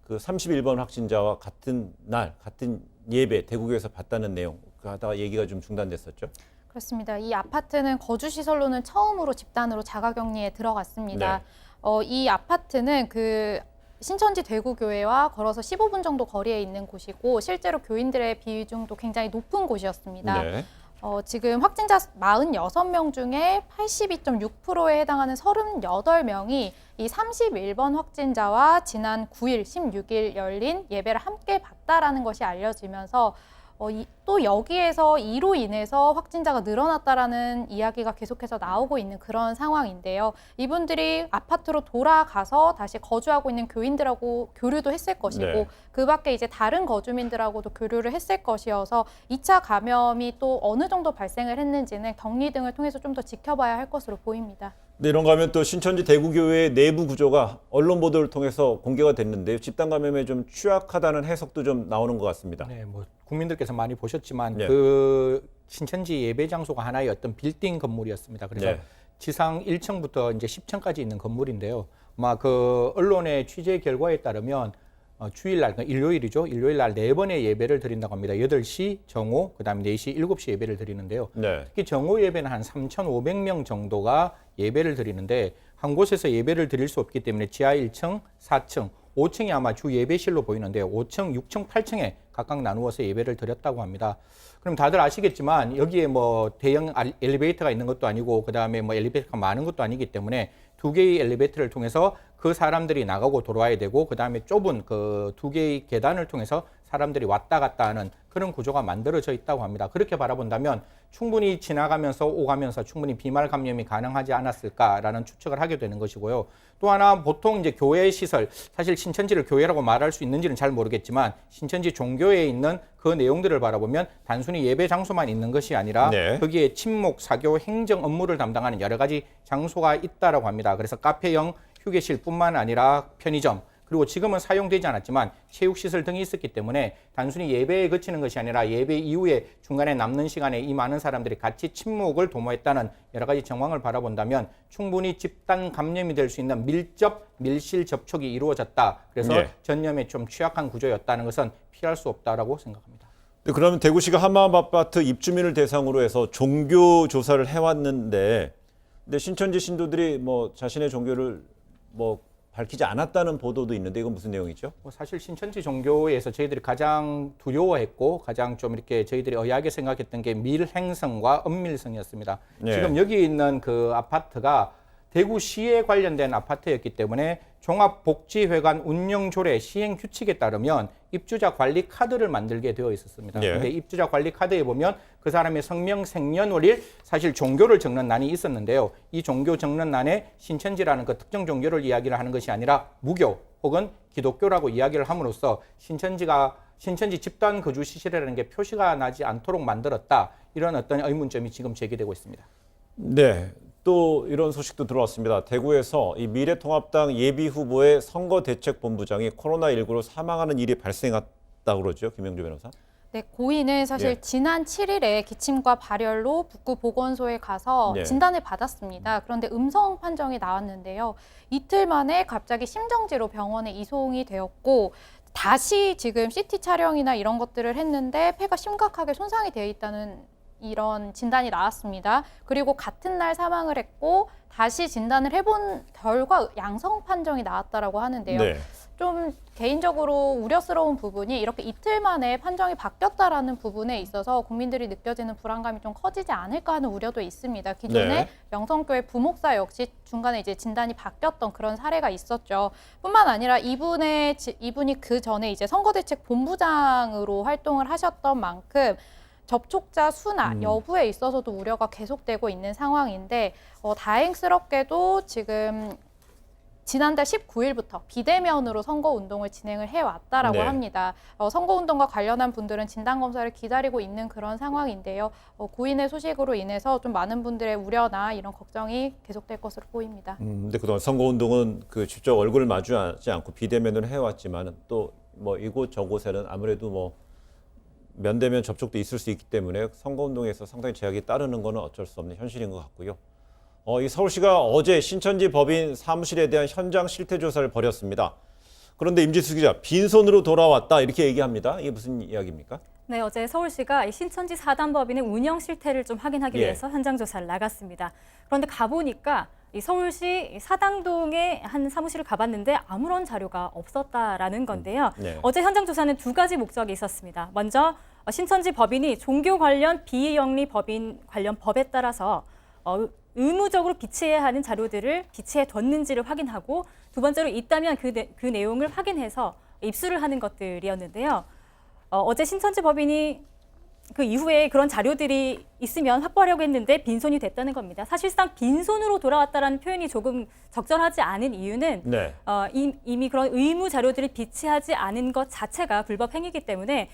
그 31번 확진자와 같은 날, 같은 예배 대구교에서 봤다는 내용 하다가 얘기가 좀 중단됐었죠. 그렇습니다. 이 아파트는 거주시설로는 처음으로 집단으로 자가격리에 들어갔습니다. 이 아파트는 그 신천지 대구교회와 걸어서 15분 정도 거리에 있는 곳이고 실제로 교인들의 비중도 굉장히 높은 곳이었습니다. 네. 지금 확진자 46명 중에 82.6%에 해당하는 38명이 이 31번 확진자와 지난 9일, 16일 열린 예배를 함께 봤다라는 것이 알려지면서 또 여기에서 이로 인해서 확진자가 늘어났다라는 이야기가 계속해서 나오고 있는 그런 상황인데요. 이분들이 아파트로 돌아가서 다시 거주하고 있는 교인들하고 교류도 했을 것이고 네. 그 밖에 이제 다른 거주민들하고도 교류를 했을 것이어서 2차 감염이 또 어느 정도 발생을 했는지는 격리 등을 통해서 좀 더 지켜봐야 할 것으로 보입니다. 네, 이런가 하면 또 신천지 대구교회의 내부 구조가 언론 보도를 통해서 공개가 됐는데요. 집단 감염에 좀 취약하다는 해석도 좀 나오는 것 같습니다. 네, 뭐 국민들께서 많이 보셨지만 네. 그 신천지 예배 장소가 하나의 어떤 빌딩 건물이었습니다. 그래서 네. 지상 1층부터 이제 10층까지 있는 건물인데요. 아마 그 언론의 취재 결과에 따르면 주일날, 그러니까 일요일이죠. 일요일날 4번의 예배를 드린다고 합니다. 8시 정오, 그다음에 4시, 7시 예배를 드리는데요. 네. 특히 정오 예배는 한 3,500명 정도가 예배를 드리는데 한 곳에서 예배를 드릴 수 없기 때문에 지하 1층, 4층, 5층이 아마 주 예배실로 보이는데요. 5층, 6층, 8층에 각각 나누어서 예배를 드렸다고 합니다. 그럼 다들 아시겠지만 여기에 뭐 대형 엘리베이터가 있는 것도 아니고 그다음에 뭐 엘리베이터가 많은 것도 아니기 때문에 2개의 엘리베이터를 통해서 그 사람들이 나가고 돌아와야 되고 그다음에 좁은 그 2개의 계단을 통해서 사람들이 왔다 갔다 하는 그런 구조가 만들어져 있다고 합니다. 그렇게 바라본다면 충분히 지나가면서 오가면서 충분히 비말 감염이 가능하지 않았을까라는 추측을 하게 되는 것이고요. 또 하나 보통 이제 교회 시설, 사실 신천지를 교회라고 말할 수 있는지는 잘 모르겠지만 신천지 종교에 있는 그 내용들을 바라보면 단순히 예배 장소만 있는 것이 아니라 네. 거기에 침묵, 사교, 행정 업무를 담당하는 여러 가지 장소가 있다라고 합니다. 그래서 카페형 휴게실뿐만 아니라 편의점, 그리고 지금은 사용되지 않았지만 체육시설 등이 있었기 때문에 단순히 예배에 그치는 것이 아니라 예배 이후에 중간에 남는 시간에 이 많은 사람들이 같이 침묵을 도모했다는 여러 가지 정황을 바라본다면 충분히 집단 감염이 될 수 있는 밀실 접촉이 이루어졌다. 그래서 네. 전염에 좀 취약한 구조였다는 것은 피할 수 없다라고 생각합니다. 네, 그러면 대구시가 한마음 아파트 입주민을 대상으로 해서 종교 조사를 해왔는데, 근데 신천지 신도들이 뭐 자신의 종교를 뭐 밝히지 않았다는 보도도 있는데 이건 무슨 내용이죠? 사실 신천지 종교에서 저희들이 가장 두려워했고 가장 좀 이렇게 저희들이 의아하게 생각했던 게 밀행성과 은밀성이었습니다. 네. 지금 여기 있는 그 아파트가 대구시에 관련된 아파트였기 때문에 종합복지회관 운영조례 시행 규칙에 따르면 입주자 관리 카드를 만들게 되어 있었습니다. 네. 그런데 입주자 관리 카드에 보면 그 사람의 성명, 생년월일, 사실 종교를 적는欄이 있었는데요. 이 종교 적는欄에 신천지라는 그 특정 종교를 이야기를 하는 것이 아니라 무교 혹은 기독교라고 이야기를 함으로써 신천지 집단 거주 시설이라는 게 표시가 나지 않도록 만들었다. 이런 어떤 의문점이 지금 제기되고 있습니다. 네. 또 이런 소식도 들어왔습니다. 대구에서 이 미래통합당 예비후보의 선거대책본부장이 코로나19로 사망하는 일이 발생했다고 그러죠. 김영주 변호사. 네, 고인은 사실 예. 지난 7일에 기침과 발열로 북구 보건소에 가서 네. 진단을 받았습니다. 그런데 음성 판정이 나왔는데요. 이틀 만에 갑자기 심정지로 병원에 이송이 되었고 다시 지금 CT 촬영이나 이런 것들을 했는데 폐가 심각하게 손상이 되어 있다는 이런 진단이 나왔습니다. 그리고 같은 날 사망을 했고 다시 진단을 해본 결과 양성 판정이 나왔다라고 하는데요. 네. 좀 개인적으로 우려스러운 부분이 이렇게 이틀 만에 판정이 바뀌었다라는 부분에 있어서 국민들이 느껴지는 불안감이 좀 커지지 않을까 하는 우려도 있습니다. 기존에 네. 명성교회 부목사 역시 중간에 이제 진단이 바뀌었던 그런 사례가 있었죠. 뿐만 아니라 이분이 그 전에 이제 선거대책 본부장으로 활동을 하셨던 만큼 접촉자 수나 여부에 있어서도 우려가 계속되고 있는 상황인데 다행스럽게도 지금 지난달 19일부터 비대면으로 선거운동을 진행을 해왔다라고 네. 합니다. 선거운동과 관련한 분들은 진단검사를 기다리고 있는 그런 상황인데요. 고인의 소식으로 인해서 좀 많은 분들의 우려나 이런 걱정이 계속될 것으로 보입니다. 근데 그동안 선거운동은 그 직접 얼굴을 마주하지 않고 비대면으로 해왔지만 또 뭐 이곳 저곳에는 아무래도 뭐 면대면 접촉도 있을 수 있기 때문에 선거운동에서 상당히 제약이 따르는 것은 어쩔 수 없는 현실인 것 같고요. 이 서울시가 어제 신천지 법인 사무실에 대한 현장 실태 조사를 벌였습니다. 그런데 임지수 기자, 빈손으로 돌아왔다 이렇게 얘기합니다. 이게 무슨 이야기입니까? 네, 어제 서울시가 이 신천지 사단법인의 운영 실태를 좀 확인하기 예. 위해서 현장 조사를 나갔습니다. 그런데 가보니까 이 서울시 사당동의 한 사무실을 가봤는데 아무런 자료가 없었다라는 건데요. 네. 어제 현장 조사는 두 가지 목적이 있었습니다. 먼저 신천지 법인이 종교 관련 비영리 법인 관련 법에 따라서 의무적으로 비치해야 하는 자료들을 비치해 뒀는지를 확인하고 두 번째로 있다면 그 내용을 확인해서 입수를 하는 것들이었는데요. 어제 신천지 법인이 그 이후에 그런 자료들이 있으면 확보하려고 했는데 빈손이 됐다는 겁니다. 사실상 빈손으로 돌아왔다라는 표현이 조금 적절하지 않은 이유는 네. 이미 그런 의무 자료들을 비치하지 않은 것 자체가 불법 행위이기 때문에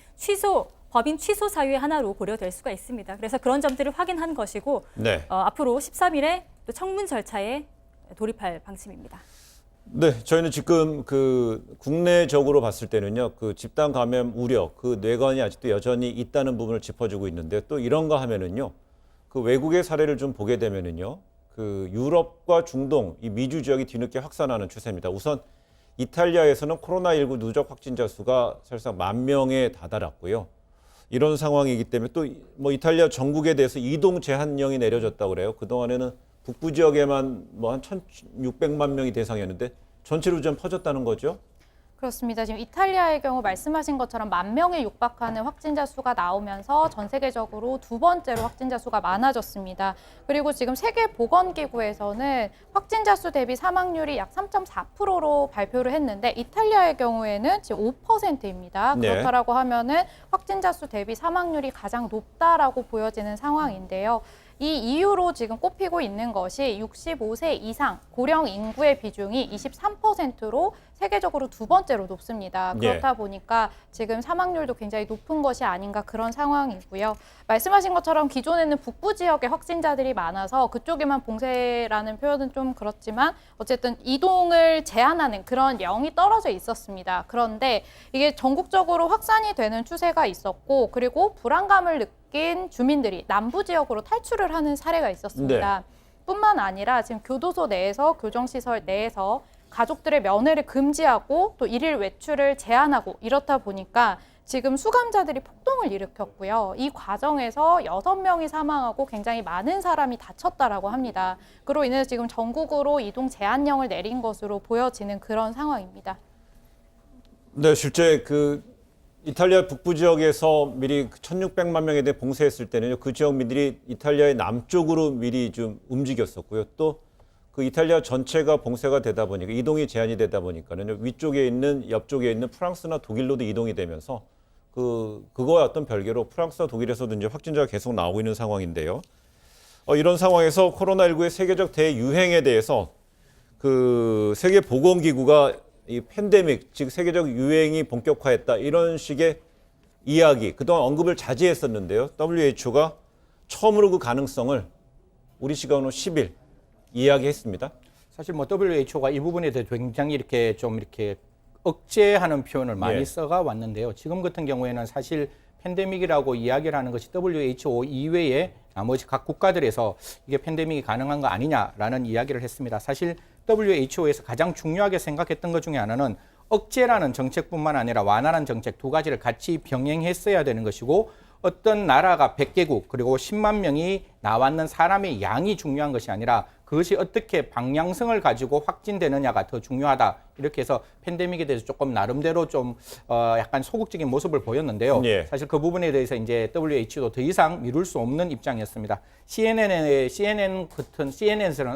법인 취소 사유의 하나로 고려될 수가 있습니다. 그래서 그런 점들을 확인한 것이고 네. 앞으로 13일에 또 청문 절차에 돌입할 방침입니다. 네, 저희는 지금 그 국내적으로 봤을 때는요, 그 집단 감염 우려, 그 뇌관이 아직도 여전히 있다는 부분을 짚어주고 있는데 또 이런가 하면은요, 그 외국의 사례를 좀 보게 되면은요, 그 유럽과 중동, 이 미주 지역이 뒤늦게 확산하는 추세입니다. 우선 이탈리아에서는 코로나19 누적 확진자 수가 사실상 10,000명에 다다랐고요. 이런 상황이기 때문에 또 뭐 이탈리아 전국에 대해서 이동 제한령이 내려졌다고 그래요. 그동안에는 북부 지역에만 뭐 한 1,600만 명이 대상이었는데 전체로 좀 퍼졌다는 거죠. 그렇습니다. 지금 이탈리아의 경우 말씀하신 것처럼 10,000명에 육박하는 확진자 수가 나오면서 전 세계적으로 두 번째로 확진자 수가 많아졌습니다. 그리고 지금 세계보건기구에서는 확진자 수 대비 사망률이 약 3.4%로 발표를 했는데 이탈리아의 경우에는 지금 5%입니다. 네. 그렇다라고 하면은 확진자 수 대비 사망률이 가장 높다라고 보여지는 상황인데요. 이 이유로 지금 꼽히고 있는 것이 65세 이상 고령 인구의 비중이 23%로 세계적으로 두 번째로 높습니다. 그렇다 보니까 지금 사망률도 굉장히 높은 것이 아닌가 그런 상황이고요. 말씀하신 것처럼 기존에는 북부 지역에 확진자들이 많아서 그쪽에만 봉쇄라는 표현은 좀 그렇지만 어쨌든 이동을 제한하는 그런 령이 떨어져 있었습니다. 그런데 이게 전국적으로 확산이 되는 추세가 있었고 그리고 불안감을 느낀 주민들이 남부 지역으로 탈출을 하는 사례가 있었습니다. 뿐만 아니라 지금 교도소 내에서 교정시설 내에서 가족들의 면회를 금지하고 또 일일 외출을 제한하고 이렇다 보니까 지금 수감자들이 폭동을 일으켰고요. 이 과정에서 6명이 사망하고 굉장히 많은 사람이 다쳤다라고 합니다. 그로 인해서 지금 전국으로 이동 제한령을 내린 것으로 보여지는 그런 상황입니다. 네, 실제 이탈리아 북부 지역에서 미리 1,600만 명에 대해 봉쇄했을 때는요, 그 지역민들이 이탈리아의 남쪽으로 미리 좀 움직였었고요. 또 그 이탈리아 전체가 봉쇄가 되다 보니까 이동이 제한이 되다 보니까는 위쪽에 있는 옆쪽에 있는 프랑스나 독일로도 이동이 되면서 그거와 어떤 별개로 프랑스와 독일에서도 이제 확진자가 계속 나오고 있는 상황인데요. 이런 상황에서 코로나19의 세계적 대유행에 대해서 세계보건기구가 이 팬데믹, 즉 세계적 유행이 본격화했다 이런 식의 이야기 그동안 언급을 자제했었는데요. WHO가 처음으로 그 가능성을 우리 시간으로 10일 이야기했습니다. 사실 WHO가 이 부분에 대해 굉장히 이렇게 억제하는 표현을 많이 써가 왔는데요. 지금 같은 경우에는 사실 팬데믹이라고 이야기를 하는 것이 WHO 이외에 나머지 각 국가들에서 이게 팬데믹이 가능한 거 아니냐라는 이야기를 했습니다. 사실 WHO에서 가장 중요하게 생각했던 것 중에 하나는 억제라는 정책뿐만 아니라 완화라는 정책 두 가지를 같이 병행했어야 되는 것이고 어떤 나라가 100개국 그리고 10만 명이 나왔는 사람의 양이 중요한 것이 아니라 그것이 어떻게 방향성을 가지고 확진되느냐가 더 중요하다. 이렇게 해서 팬데믹에 대해서 조금 나름대로 좀 약간 소극적인 모습을 보였는데요. 예. 사실 그 부분에 대해서 이제 WHO도 더 이상 미룰 수 없는 입장이었습니다. CNN에서는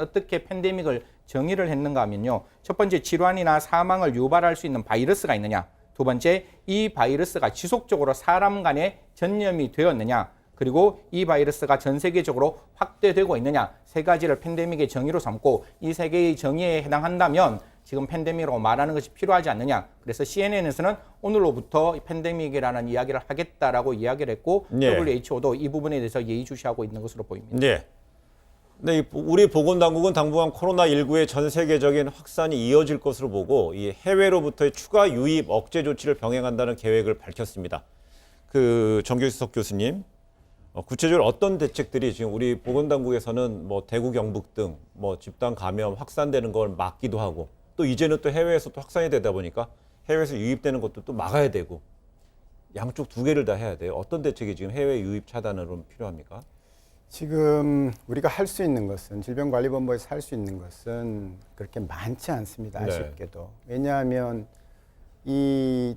어떻게 팬데믹을 정의를 했는가 하면요. 첫 번째 질환이나 사망을 유발할 수 있는 바이러스가 있느냐. 두 번째, 이 바이러스가 지속적으로 사람 간에 전염이 되었느냐. 그리고 이 바이러스가 전 세계적으로 확대되고 있느냐. 세 가지를 팬데믹의 정의로 삼고 이 세 개의 정의에 해당한다면 지금 팬데믹이라고 말하는 것이 필요하지 않느냐. 그래서 CNN에서는 오늘로부터 팬데믹이라는 이야기를 하겠다라고 이야기를 했고 WHO도 이 부분에 대해서 예의주시하고 있는 것으로 보입니다. 네. 네, 우리 보건당국은 당분간 코로나19의 전 세계적인 확산이 이어질 것으로 보고 이 해외로부터의 추가 유입 억제 조치를 병행한다는 계획을 밝혔습니다. 정규석 교수님, 구체적으로 어떤 대책들이 지금 우리 보건당국에서는 대구, 경북 등 집단 감염 확산되는 걸 막기도 하고 또 이제는 또 해외에서 또 확산이 되다 보니까 해외에서 유입되는 것도 또 막아야 되고 양쪽 두 개를 다 해야 돼요. 어떤 대책이 지금 해외 유입 차단으로 필요합니까? 지금 우리가 할 수 있는 것은 질병관리본부에서 할 수 있는 것은 그렇게 많지 않습니다. 아쉽게도. 왜냐하면 이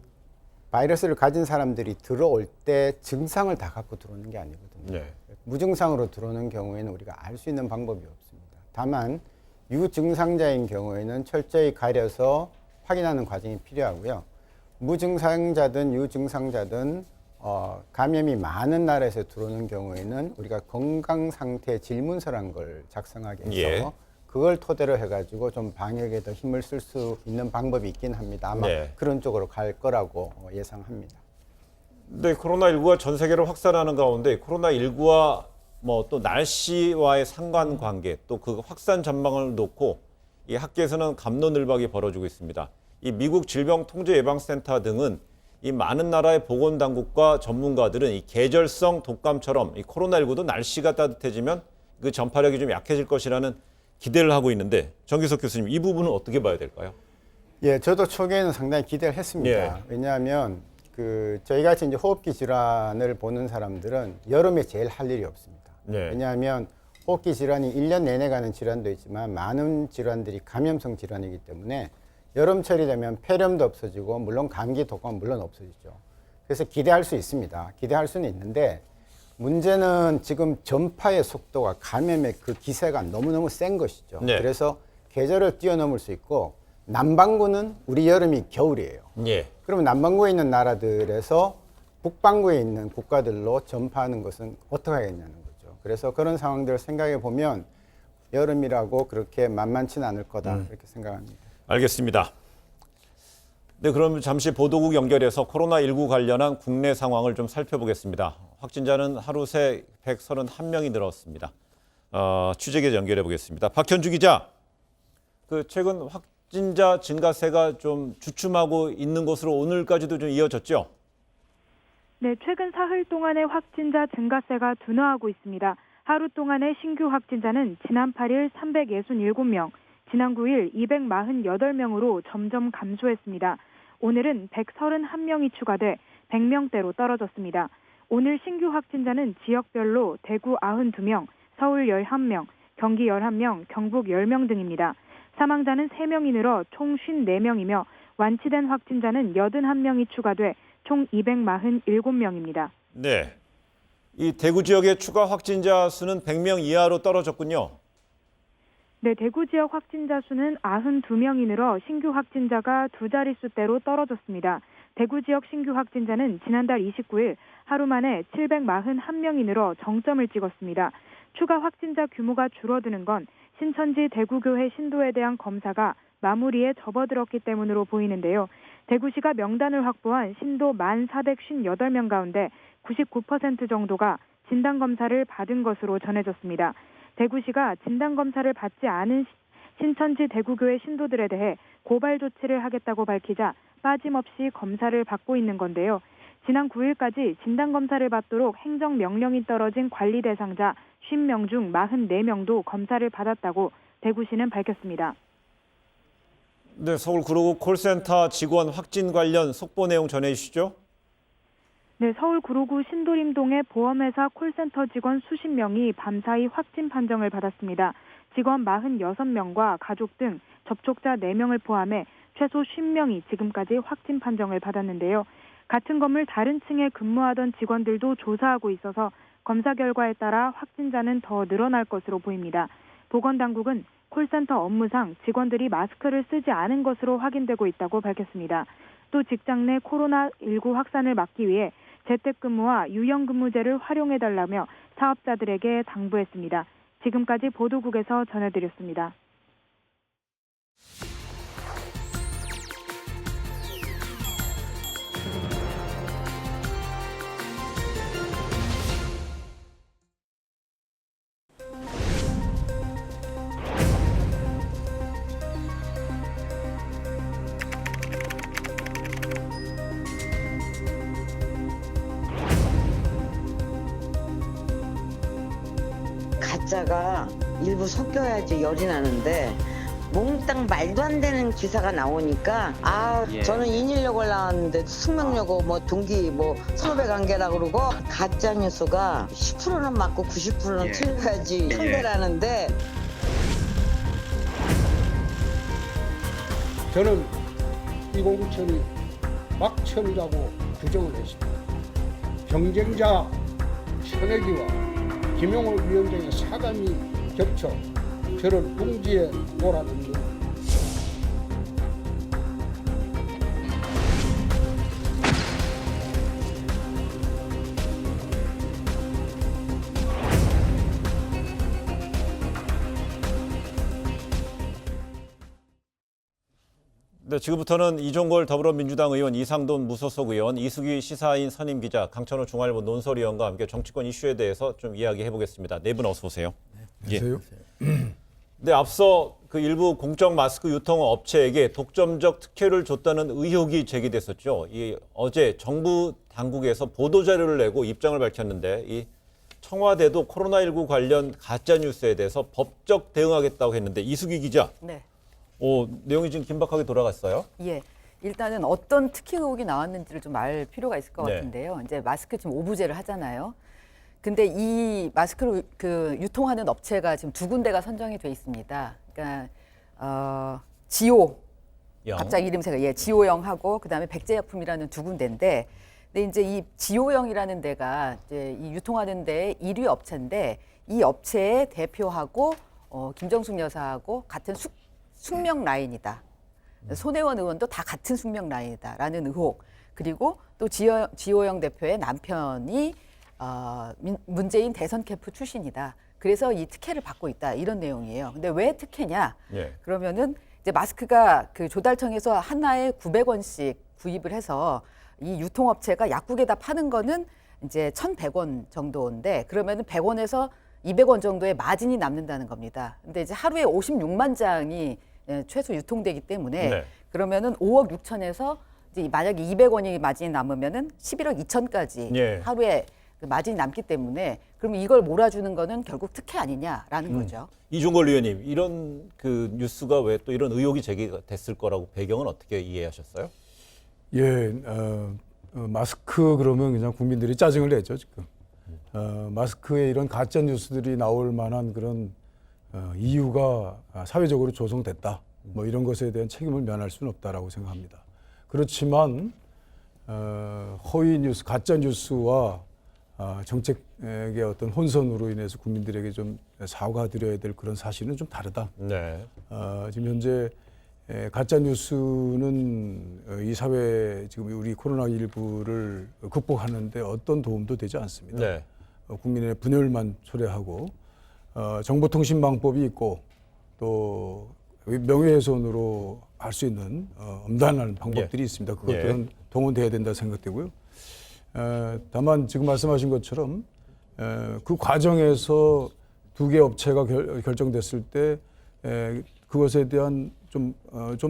바이러스를 가진 사람들이 들어올 때 증상을 다 갖고 들어오는 게 아니거든요. 무증상으로 들어오는 경우에는 우리가 알 수 있는 방법이 없습니다. 다만 유증상자인 경우에는 철저히 가려서 확인하는 과정이 필요하고요. 무증상자든 유증상자든 감염이 많은 나라에서 들어오는 경우에는 우리가 건강상태 질문서란 걸 작성하게 해서 그걸 토대로 해가지고 좀 방역에 더 힘을 쓸 수 있는 방법이 있긴 합니다. 아마 그런 쪽으로 갈 거라고 예상합니다. 네, 코로나19가 전 세계로 확산하는 가운데 코로나19와 또 날씨와의 상관관계 또 그 확산 전망을 놓고 이 학계에서는 갑론을박이 벌어지고 있습니다. 이 미국 질병통제예방센터 등은 이 많은 나라의 보건당국과 전문가들은 이 계절성 독감처럼 이 코로나19도 날씨가 따뜻해지면 그 전파력이 좀 약해질 것이라는 기대를 하고 있는데 정규석 교수님 이 부분은 어떻게 봐야 될까요? 예, 저도 초기에는 상당히 기대를 했습니다. 왜냐하면 저희같이 이제 호흡기 질환을 보는 사람들은 여름에 제일 할 일이 없습니다. 왜냐하면 호흡기 질환이 1년 내내 가는 질환도 있지만 많은 질환들이 감염성 질환이기 때문에 여름철이 되면 폐렴도 없어지고 물론 감기, 독감은 물론 없어지죠. 그래서 기대할 수 있습니다. 기대할 수는 있는데 문제는 지금 전파의 속도가 감염의 그 기세가 너무너무 센 것이죠. 그래서 계절을 뛰어넘을 수 있고 남반구는 우리 여름이 겨울이에요. 그러면 남반구에 있는 나라들에서 북반구에 있는 국가들로 전파하는 것은 어떻게 하겠냐는 거죠. 그래서 그런 상황들을 생각해 보면 여름이라고 그렇게 만만치는 않을 거다 이렇게 생각합니다. 알겠습니다. 네, 그럼 잠시 보도국 연결해서 코로나19 관련한 국내 상황을 좀 살펴보겠습니다. 확진자는 하루 새 131명이 늘었습니다. 취재계 연결해 보겠습니다. 박현주 기자, 최근 확진자 증가세가 좀 주춤하고 있는 것으로 오늘까지도 좀 이어졌죠? 네, 최근 사흘 동안의 확진자 증가세가 둔화하고 있습니다. 하루 동안의 신규 확진자는 지난 8일 367명, 지난 9일 248명으로 점점 감소했습니다. 오늘은 131명이 추가돼 100명대로 떨어졌습니다. 오늘 신규 확진자는 지역별로 대구 92명, 서울 11명, 경기 11명, 경북 10명 등입니다. 사망자는 3명이 늘어 총 54명이며 완치된 확진자는 81명이 추가돼 총 247명입니다. 네. 이 대구 지역의 추가 확진자 수는 100명 이하로 떨어졌군요. 네, 대구 지역 확진자 수는 92명이 늘어 신규 확진자가 두 자릿수대로 떨어졌습니다. 대구 지역 신규 확진자는 지난달 29일 하루 만에 741명이 늘어 정점을 찍었습니다. 추가 확진자 규모가 줄어드는 건 신천지 대구교회 신도에 대한 검사가 마무리에 접어들었기 때문으로 보이는데요. 대구시가 명단을 확보한 신도 1,458명 가운데 99% 정도가 진단검사를 받은 것으로 전해졌습니다. 대구시가 진단검사를 받지 않은 신천지 대구교회 신도들에 대해 고발 조치를 하겠다고 밝히자 빠짐없이 검사를 받고 있는 건데요. 지난 9일까지 진단검사를 받도록 행정명령이 떨어진 관리 대상자 50명 중 44명도 검사를 받았다고 대구시는 밝혔습니다. 네, 서울 구로구 콜센터 직원 확진 관련 속보 내용 전해주시죠. 네, 서울 구로구 신도림동의 보험회사 콜센터 직원 수십 명이 밤사이 확진 판정을 받았습니다. 직원 46명과 가족 등 접촉자 4명을 포함해 최소 50명이 지금까지 확진 판정을 받았는데요. 같은 건물 다른 층에 근무하던 직원들도 조사하고 있어서 검사 결과에 따라 확진자는 더 늘어날 것으로 보입니다. 보건당국은 콜센터 업무상 직원들이 마스크를 쓰지 않은 것으로 확인되고 있다고 밝혔습니다. 또 직장 내 코로나19 확산을 막기 위해 재택근무와 유연근무제를 활용해달라며 사업자들에게 당부했습니다. 지금까지 보도국에서 전해드렸습니다. 가짜가 일부 섞여야지 열이 나는데 몽땅 말도 안 되는 기사가 나오니까 저는 인일여고 나왔는데 숙명여고 뭐 동기 뭐 선후배 관계라 그러고 가짜 뉴스가 10%는 맞고 90%는 틀려야지 선배라는데 저는 이 공천이 막천이라고 규정을 했습니다. 경쟁자 천혜기와 김용호 위원장의 사감이 겹쳐 저를 궁지에 몰아넣는 네, 지금부터는 이종걸 더불어민주당 의원, 이상돈 무소속 의원, 이수기 시사인 선임 기자, 강찬호 중앙일보 논설위원과 함께 정치권 이슈에 대해서 좀 이야기해 보겠습니다. 네 분 어서 오세요. 안녕하세요. 네, 앞서 그 일부 공적 마스크 유통 업체에게 독점적 특혜를 줬다는 의혹이 제기됐었죠. 어제 정부 당국에서 보도 자료를 내고 입장을 밝혔는데 이 청와대도 코로나19 관련 가짜 뉴스에 대해서 법적 대응하겠다고 했는데 이수기 기자. 네. 내용이 지금 긴박하게 돌아갔어요? 예. 일단은 어떤 특혜 의혹이 나왔는지를 좀 알 필요가 있을 것 같은데요. 이제 마스크 지금 오부제를 하잖아요. 근데 이 마스크를 유통하는 업체가 지금 두 군데가 선정이 돼 있습니다. 그러니까 지오 갑자기 이름새가 지오영하고 그다음에 백제약품이라는 두 군데인데, 근데 이제 이 지오영이라는 데가 이제 이 유통하는 데 1위 업체인데 이 업체의 대표하고 김정숙 여사하고 같은 숙명 라인이다. 손혜원 의원도 다 같은 숙명 라인이다라는 의혹. 그리고 또 지호영 대표의 남편이 문재인 대선 캠프 출신이다. 그래서 이 특혜를 받고 있다. 이런 내용이에요. 근데 왜 특혜냐? 그러면은 이제 마스크가 그 조달청에서 하나에 900원씩 구입을 해서 이 유통업체가 약국에다 파는 거는 이제 1,100원 정도인데, 그러면은 100원에서 200원 정도의 마진이 남는다는 겁니다. 근데 이제 하루에 56만 장이 최소 유통되기 때문에 그러면은 5억 6천에서 이제 만약에 200원이 마진이 남으면은 11억 2천까지 하루에 그 마진이 남기 때문에 그러면 이걸 몰아주는 거는 결국 특혜 아니냐라는 거죠. 이종걸 의원님, 이런 그 뉴스가 왜 또 이런 의혹이 제기가 됐을 거라고 배경은 어떻게 이해하셨어요? 마스크 그러면 그냥 국민들이 짜증을 내죠 지금. 마스크에 이런 가짜 뉴스들이 나올 만한 그런 이유가 사회적으로 조성됐다. 뭐 이런 것에 대한 책임을 면할 수는 없다라고 생각합니다. 그렇지만 허위 뉴스, 가짜 뉴스와 정책의 어떤 혼선으로 인해서 국민들에게 좀 사과드려야 될 그런 사실은 좀 다르다. 네. 지금 현재 가짜 뉴스는 이 사회 지금 우리 코로나19를 극복하는데 어떤 도움도 되지 않습니다. 네. 국민의 분열만 초래하고 정보통신망법이 있고 또 명예훼손으로 할 수 있는 엄단한 방법들이 있습니다. 그것들은 동원돼야 된다 생각되고요. 다만 지금 말씀하신 것처럼 그 과정에서 두 개 업체가 결정됐을 때 그것에 대한 좀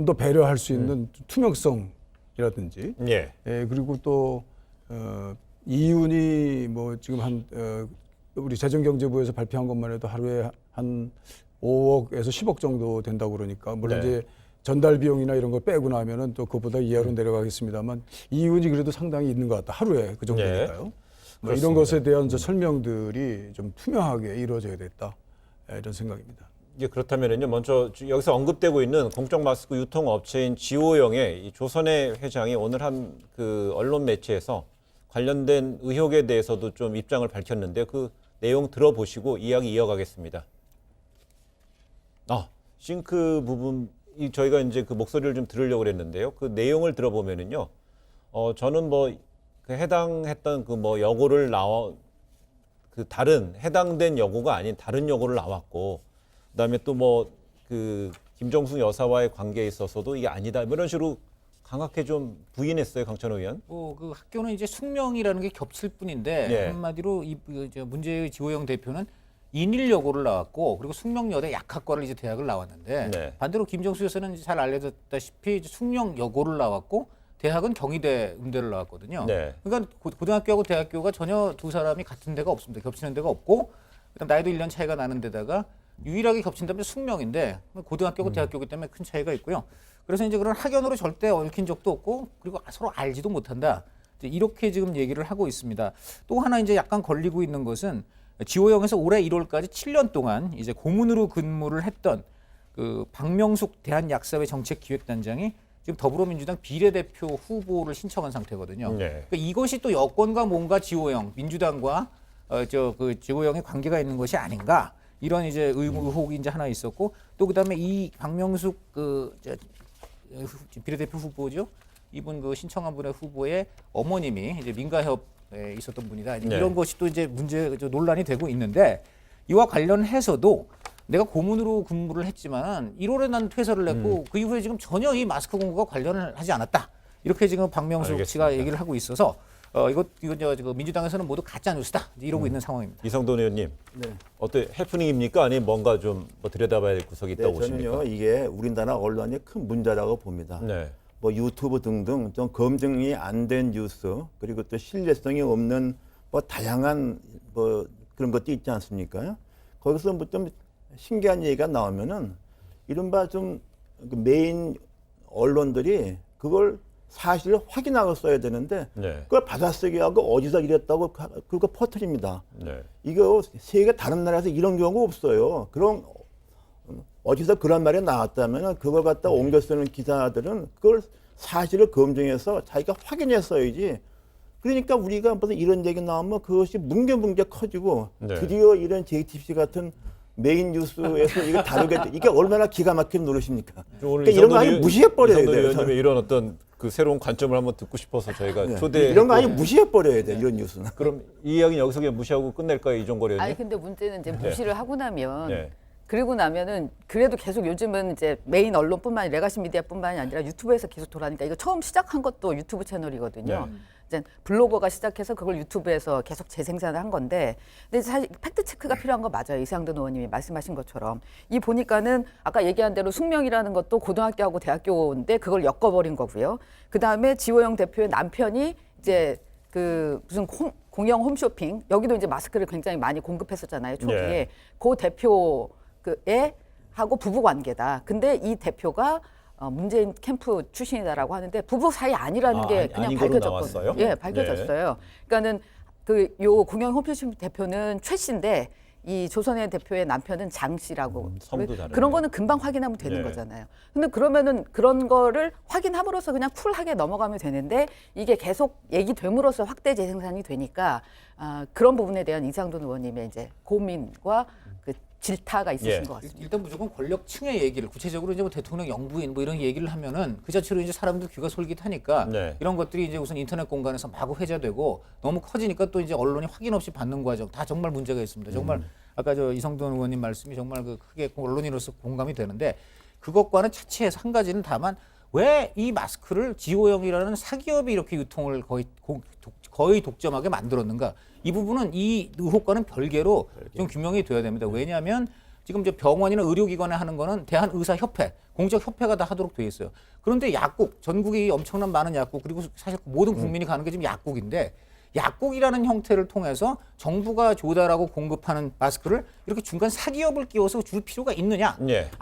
더 배려할 수 있는 투명성이라든지 그리고 또 이윤이 뭐 지금 우리 재정경제부에서 발표한 것만 해도 하루에 한 5억에서 10억 정도 된다고 그러니까 물론 이제 전달 비용이나 이런 걸 빼고 나면은 또 그보다 이하로 내려가겠습니다만 이윤이 그래도 상당히 있는 것 같다. 하루에 그 정도니까요. 뭐 이런 것에 대한 이제 설명들이 좀 투명하게 이루어져야 됐다. 이런 생각입니다. 이게 그렇다면은요, 먼저 여기서 언급되고 있는 공적 마스크 유통업체인 지오영의 이 조선의 회장이 오늘 한 그 언론 매체에서 관련된 의혹에 대해서도 좀 입장을 밝혔는데 그 내용 들어보시고 이야기 이어가겠습니다. 싱크 부분 저희가 이제 그 목소리를 좀 들으려고 그랬는데요. 그 내용을 들어보면은요, 저는 뭐 그 해당했던 그 뭐 여고를 그 다른 해당된 여고가 아닌 다른 여고를 나왔고, 그다음에 또 뭐 그 김정숙 여사와의 관계에 있어서도 이게 아니다 이런 식으로 강하게 좀 부인했어요, 강찬호 의원. 그 학교는 이제 숙명이라는 게 겹칠 뿐인데 한마디로 문제의 지호영 대표는 인일여고를 나왔고 그리고 숙명여대 약학과를 이제 대학을 나왔는데 반대로 김정수 여사는 잘 알려졌다시피 숙명여고를 나왔고 대학은 경희대 음대를 나왔거든요. 그러니까 고등학교하고 대학교가 전혀 두 사람이 같은 데가 없습니다. 겹치는 데가 없고 그다음 나이도 1년 차이가 나는 데다가 유일하게 겹친다면 숙명인데 고등학교고 대학교이기 때문에 큰 차이가 있고요. 그래서 이제 그런 학연으로 절대 얽힌 적도 없고 그리고 서로 알지도 못한다. 이렇게 지금 얘기를 하고 있습니다. 또 하나 이제 약간 걸리고 있는 것은 지호영에서 올해 1월까지 7년 동안 이제 고문으로 근무를 했던 그 박명숙 대한약사회 정책기획단장이 지금 더불어민주당 비례대표 후보를 신청한 상태거든요. 그러니까 이것이 또 여권과 뭔가 지호영, 민주당과 그 지호영의 관계가 있는 것이 아닌가 이런 이제 의혹이 이제 하나 있었고 또 그다음에 이 박명숙 비례대표 후보죠. 이분 그 신청한 분의 후보의 어머님이 이제 민가협에 있었던 분이다. 이런 것이 또 이제 논란이 되고 있는데 이와 관련해서도 내가 고문으로 근무를 했지만 1월에 난 퇴사를 했고 그 이후에 지금 전혀 이 마스크 공고가 관련을 하지 않았다. 이렇게 지금 박명숙 씨가 얘기를 하고 있어서 이거 민주당에서는 모두 가짜 뉴스다 이러고 있는 상황입니다. 이성돈 의원님, 어때 해프닝입니까? 아니면 뭔가 좀 뭐 들여다봐야 될 구석이 있다고 보십니까? 저는요 이게 우리나라 언론의 큰 문제라고 봅니다. 뭐 유튜브 등등 좀 검증이 안 된 뉴스 그리고 또 신뢰성이 없는 뭐 다양한 뭐 그런 것도 있지 않습니까? 거기서 뭐 좀 신기한 얘기가 나오면은 이른바 좀 메인 언론들이 그걸 사실을 확인하고 써야 되는데 그걸 받아쓰기하고 어디서 이랬다고 그거 퍼뜨립니다. 이거 세계 다른 나라에서 이런 경우 없어요. 그럼 어디서 그런 말이 나왔다면 그걸 갖다 옮겨 쓰는 기자들은 그걸 사실을 검증해서 자기가 확인했어야지. 그러니까 우리가 무슨 이런 얘기 나오면 그것이 뭉게뭉게 커지고 드디어 이런 JTBC 같은 메인 뉴스에서 이거 다루게 이게 얼마나 기가 막힌 노릇입니까? 그러니까 이런 거 아니 무시해버려야 돼요. 의원님의 이런 어떤 그 새로운 관점을 한번 듣고 싶어서 저희가 초대 이런 거 아니 무시해버려야 돼 이런 뉴스는. 그럼 이 이야기는 여기서 그냥 무시하고 끝낼까요, 이종걸 의원님? 아니 근데 문제는 이제 무시를 하고 나면 그리고 나면은 그래도 계속 요즘은 이제 메인 언론뿐만 아니라 레가시 미디어뿐만이 아니라 유튜브에서 계속 돌아가니까 이거 처음 시작한 것도 유튜브 채널이거든요. 이제 블로거가 시작해서 그걸 유튜브에서 계속 재생산을 한 건데, 근데 사실 팩트 체크가 필요한 거 맞아요. 이상돈 의원님이 말씀하신 것처럼 이 보니까는 아까 얘기한 대로 숙명이라는 것도 고등학교하고 대학교인데 그걸 엮어버린 거고요. 그 다음에 지호영 대표의 남편이 이제 그 무슨 공영 홈쇼핑 여기도 이제 마스크를 굉장히 많이 공급했었잖아요 초기에. 그 대표 하고 부부 관계다. 근데 이 대표가 문재인 캠프 출신이다라고 하는데 부부 사이 아니라는 게 그냥 아닌 걸로 밝혀졌거든요. 나왔어요? 예, 밝혀졌어요. 그러니까는 요 공영 홈쇼핑 대표는 최 씨인데 이 조선의 대표의 남편은 장 씨라고 성도 다르네요. 그런 거는 금방 확인하면 되는 예. 거잖아요. 근데 그러면은 그런 거를 확인함으로써 그냥 쿨하게 넘어가면 되는데 이게 계속 얘기됨으로써 확대 재생산이 되니까 그런 부분에 대한 이상돈 의원님의 이제 고민과 그 질타가 있으신 것 같습니다. 일단 무조건 권력층의 얘기를 구체적으로 이제 뭐 대통령 영부인 뭐 이런 얘기를 하면은 그 자체로 이제 사람들 귀가 솔깃하니까 이런 것들이 이제 우선 인터넷 공간에서 마구 회자되고 너무 커지니까 또 이제 언론이 확인 없이 받는 과정 다 정말 문제가 있습니다. 정말 아까 저 이성돈 의원님 말씀이 정말 그 크게 언론인으로서 공감이 되는데 그것과는 차치해서 한 가지는 다만 왜 이 마스크를 지오영이라는 사기업이 이렇게 유통을 거의 독점하게 만들었는가? 이 부분은 이 의혹과는 별개로 좀 규명이 돼야 됩니다. 왜냐하면 지금 이제 병원이나 의료기관에 하는 거는 대한의사협회, 공적협회가 다 하도록 돼 있어요. 그런데 약국, 전국이 엄청난 많은 약국, 그리고 사실 모든 국민이 가는 게 지금 약국인데 약국이라는 형태를 통해서 정부가 조달하고 공급하는 마스크를 이렇게 중간 사기업을 끼워서 줄 필요가 있느냐?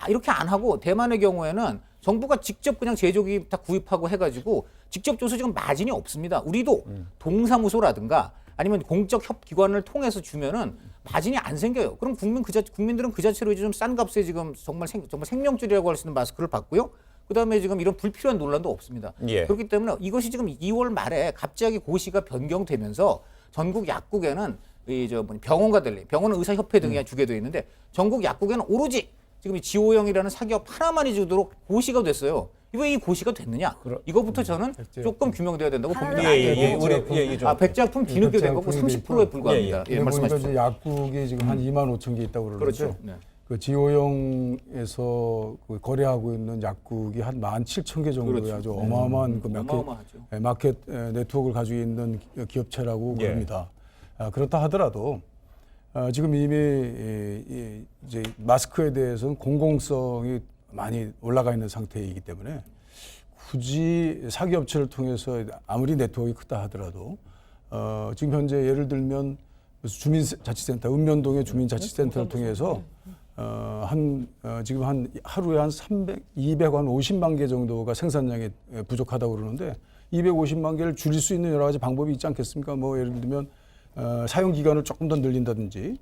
이렇게 안 하고 대만의 경우에는 정부가 직접 그냥 제조기 다 구입하고 해가지고 직접 줘서 지금 마진이 없습니다. 우리도 동사무소라든가 아니면 공적 기관을 통해서 주면은 마진이 안 생겨요. 그럼 국민들은 그 자체로 이제 좀 싼 값에 지금 정말 생명줄이라고 할 수 있는 마스크를 받고요. 그다음에 지금 이런 불필요한 논란도 없습니다. 그렇기 때문에 이것이 지금 2월 말에 갑자기 고시가 변경되면서 전국 약국에는 병원과 달리 병원은 의사협회 등이 주게 되어 있는데 전국 약국에는 오로지 지금 이 지오영이라는 사기업 하나만이 주도록 고시가 됐어요. 왜 이 고시가 됐느냐? 이거부터 저는 조금 규명돼야 된다고 봅니다. 백제약품 뒤늦게 된 거고 30%에 불과합니다. 말씀하십시오. 약국이 지금 한 2만 5천 개 있다고 그러는데 그렇죠. 그 지오영에서 그 거래하고 있는 약국이 한 17,000개 정도의 아주 어마어마한 그 마켓 네트워크를 가지고 있는 기업체라고 그럽니다. 그렇다 하더라도 지금 이미 이제 마스크에 대해서는 공공성이 많이 올라가 있는 상태이기 때문에 굳이 사기업체를 통해서 아무리 네트워크가 크다 하더라도 지금 현재 예를 들면 주민자치센터, 읍면동의 주민자치센터를 통해서 지금 한 하루에 한 250만 개 정도가 생산량이 부족하다고 그러는데 250만 개를 줄일 수 있는 여러 가지 방법이 있지 않겠습니까? 뭐 예를 들면 사용 기간을 조금 더 늘린다든지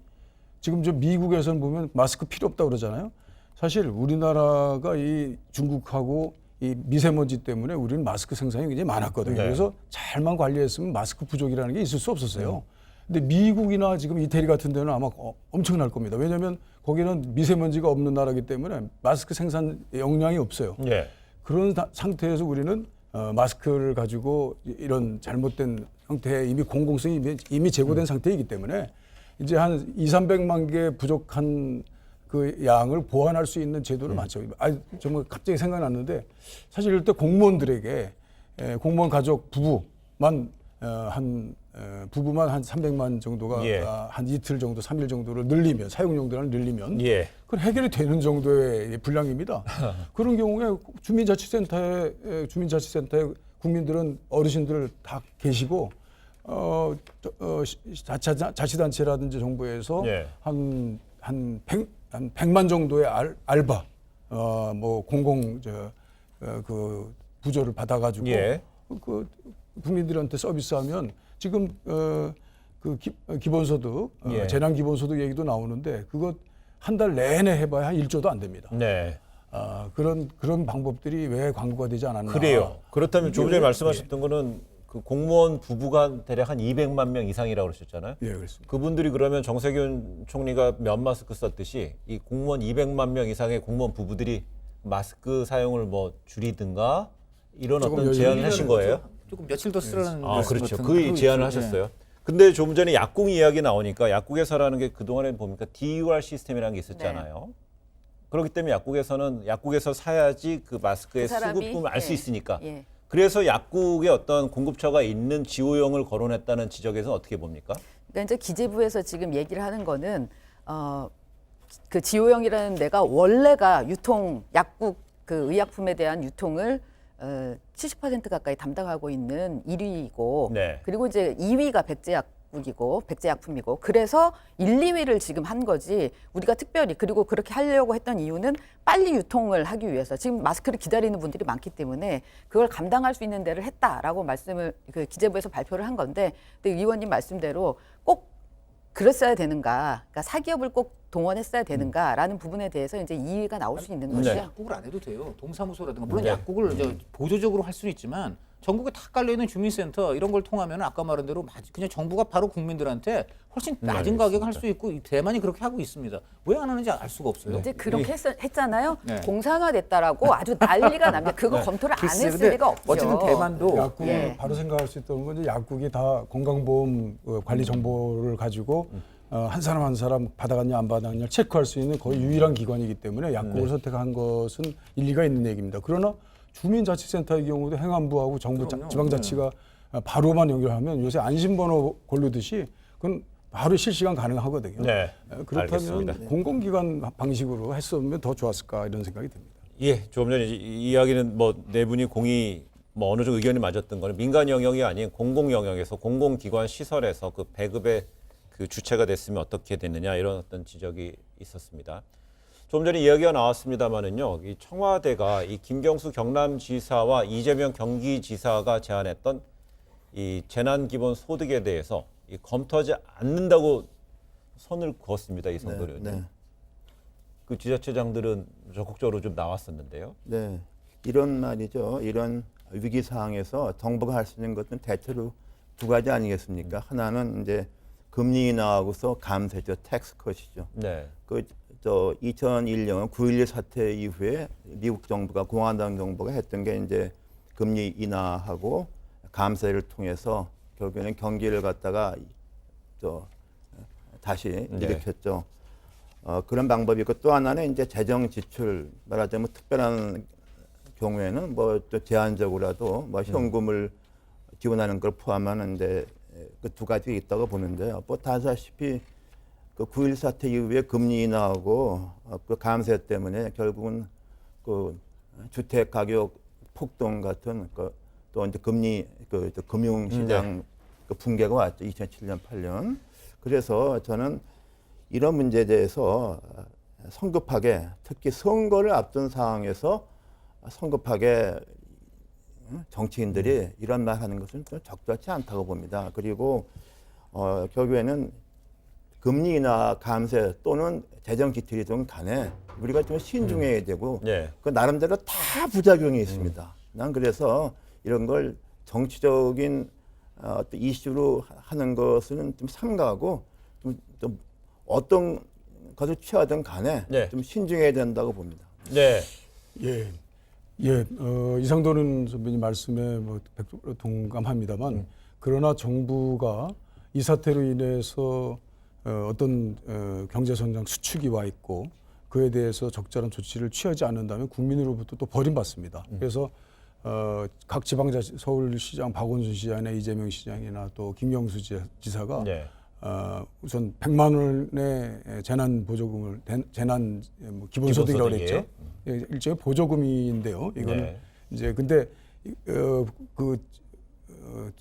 지금 저 미국에서는 보면 마스크 필요 없다고 그러잖아요. 사실 우리나라가 이 중국하고 이 미세먼지 때문에 우리는 마스크 생산이 굉장히 많았거든요. 그래서 잘만 관리했으면 마스크 부족이라는 게 있을 수 없었어요. 근데 미국이나 지금 이태리 같은 데는 아마 엄청날 겁니다. 왜냐하면 거기는 미세먼지가 없는 나라이기 때문에 마스크 생산 역량이 없어요. 그런 상태에서 우리는 마스크를 가지고 이런 잘못된 형태의 이미 공공성이 이미 제고된 상태이기 때문에 이제 한 200~300만 개 부족한 그 양을 보완할 수 있는 제도를 많죠. 정말 갑자기 생각났는데 사실 이럴 때 공무원들에게 공무원 가족 부부만 한 300만 정도가 한 이틀 정도, 3일 정도를 늘리면 사용용도를 늘리면 그건 해결이 되는 정도의 분량입니다. 그런 경우에 주민자치센터에 국민들은 어르신들 다 계시고 자치단체라든지 정부에서 한 100만 정도의 알바 뭐 공공 그 부조를 받아가지고 그 국민들한테 서비스하면 지금 그 기본소득 재난 기본소득 얘기도 나오는데 그거 한 달 내내 해봐야 한 1조도 안 됩니다. 그런 방법들이 왜 광고가 되지 않았나? 그래요. 그렇다면 조금 전에 말씀하셨던 거는 그 공무원 부부가 대략 한 200만 명 이상이라고 그러셨잖아요. 그렇습니다. 그분들이 그러면 정세균 총리가 면 마스크 썼듯이 이 공무원 200만 명 이상의 공무원 부부들이 마스크 사용을 뭐 줄이든가 이런 어떤 제안을 하신 거예요? 조금 며칠 더 쓰라는 그렇죠. 그 제안을 하셨어요. 근데 조금 전에 약국 이야기 나오니까 약국에서라는 게 그동안에 보니까 DUR 시스템이라는 게 있었잖아요. 그렇기 때문에 약국에서 사야지 그 마스크의 수급품을 알 수 있으니까. 그래서 약국에 어떤 공급처가 있는 지오영을 거론했다는 지적에서 어떻게 봅니까? 그러니까 이제 기재부에서 지금 얘기를 하는 거는 그 지오영이라는 데가 원래가 약국 그 의약품에 대한 유통을 70% 가까이 담당하고 있는 1위이고 그리고 이제 2위가 약국이고 백제약품이고 그래서 1, 2위를 지금 한 거지 우리가 특별히 그리고 그렇게 하려고 했던 이유는 빨리 유통을 하기 위해서 지금 마스크를 기다리는 분들이 많기 때문에 그걸 감당할 수 있는 데를 했다라고 말씀을 그 기재부에서 발표를 한 건데 근데 의원님 말씀대로 꼭 그랬어야 되는가, 그러니까 사기업을 꼭 동원했어야 되는가라는 부분에 대해서 이제 이의가 나올 수 있는 것이죠. 약국을 안 해도 돼요. 동사무소라든가 물론 약국을 이제 보조적으로 할 수는 있지만 전국에 다 깔려 있는 주민센터 이런 걸 통하면 아까 말한 대로 그냥 정부가 바로 국민들한테 훨씬 낮은 가격에 할 수 있고 대만이 그렇게 하고 있습니다. 왜 안 하는지 알 수가 없어요. 이제 그렇게 했잖아요. 공산화됐다라고 아주 난리가 납니다. 그거 검토를 안 했을 리가 없죠. 어쨌든 대만도 약국을 바로 생각할 수 있던 건 이제 약국이 다 건강보험 관리 정보를 가지고 한 사람 한 사람 받아갔냐 안 받아갔냐 체크할 수 있는 거의 유일한 기관이기 때문에 약국을 선택한 것은 일리가 있는 얘기입니다. 그러나 주민자치센터의 경우도 행안부하고 정부 지방자치가 바로만 연결하면 요새 안심번호 고르듯이 그건 바로 실시간 가능하거든요. 그렇다면 알겠습니다. 공공기관 방식으로 했으면 더 좋았을까 이런 생각이 듭니다. 예, 조금 전에 이 이야기는 뭐 네 분이 뭐 어느 정도 의견이 맞았던 거는 민간 영역이 아닌 공공 영역에서 공공기관 시설에서 그 배급의 그 주체가 됐으면 어떻게 됐느냐 이런 어떤 지적이 있었습니다. 좀 전에 이야기가 나왔습니다만은요, 이 청와대가 이 김경수 경남지사와 이재명 경기지사가 제안했던 이 재난기본소득에 대해서 이 검토하지 않는다고 선을 그었습니다, 이성돌 의원님. 그 지자체장들은 적극적으로 좀 나왔었는데요. 네, 이런 말이죠. 이런 위기 상황에서 정부가 할 수 있는 것은 대체로 두 가지 아니겠습니까? 하나는 이제 금리 인하하고서 감세죠, 텍스 컷이죠. 그 2001년 9.11 사태 이후에 미국 정부가 공화당 정부가 했던 게 이제 금리 인하하고 감세를 통해서 결국에는 경기를 갖다가 다시 일으켰죠. 그런 방법이 있고 또 하나는 이제 재정 지출 말하자면 특별한 경우에는 뭐 또 제한적으로라도 뭐 현금을 지원하는 걸 포함하는데 그 두 가지 있다고 보는데요. 뭐 다 아시다시피 그 9.11 사태 이후에 금리 인하하고 그 감세 때문에 결국은 그 주택 가격 폭등 같은 또 이제 금리 그 금융시장 그 붕괴가 왔죠. 2007년 8년. 그래서 저는 이런 문제에 대해서 성급하게 특히 선거를 앞둔 상황에서 성급하게 정치인들이 이런 말 하는 것은 좀 적절치 않다고 봅니다. 그리고 결국에는 금리 인하 감세 또는 재정 지출이든 간에 우리가 좀 신중해야 되고 그 나름대로 다 부작용이 있습니다. 난 그래서 이런 걸 정치적인 이슈로 하는 것은 좀 삼가하고 좀 어떤 것을 취하든 간에 좀 신중해야 된다고 봅니다. 이상도는 선배님 말씀에 뭐 100% 동감합니다만 그러나 정부가 이 사태로 인해서 어떤 경제성장 수축이 와 있고 그에 대해서 적절한 조치를 취하지 않는다면 국민으로부터 또 버림받습니다. 그래서 각 지방자치 서울시장 박원순 시장이나 이재명 시장이나 또 김경수 지사가 우선 100만 원의 재난 보조금을 재난 기본소득이라고 그랬죠. 일종의 보조금인데요. 이거는 이제 근데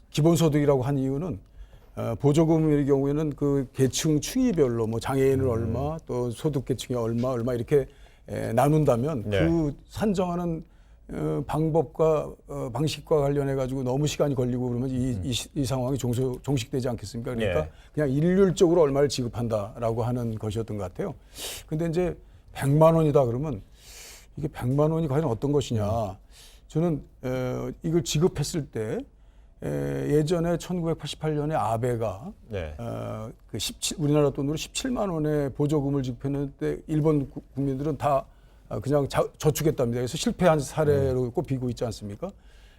기본소득이라고 한 이유는 보조금의 경우에는 그 계층 층위별로 뭐 장애인을 얼마 또 소득 계층이 얼마 이렇게 나눈다면 그 산정하는 방법과 방식과 관련해 가지고 너무 시간이 걸리고 그러면 이 상황이 종식되지 않겠습니까? 그러니까 그냥 일률적으로 얼마를 지급한다라고 하는 것이었던 것 같아요. 근데 이제 100만 원이다 그러면 이게 100만 원이 과연 어떤 것이냐? 저는 이걸 지급했을 때 예전에 1988년에 아베가 우리나라 돈으로 17만 원의 보조금을 지급했는데 일본 국민들은 다 그냥 저축했답니다. 그래서 실패한 사례로 꼽히고 있지 않습니까?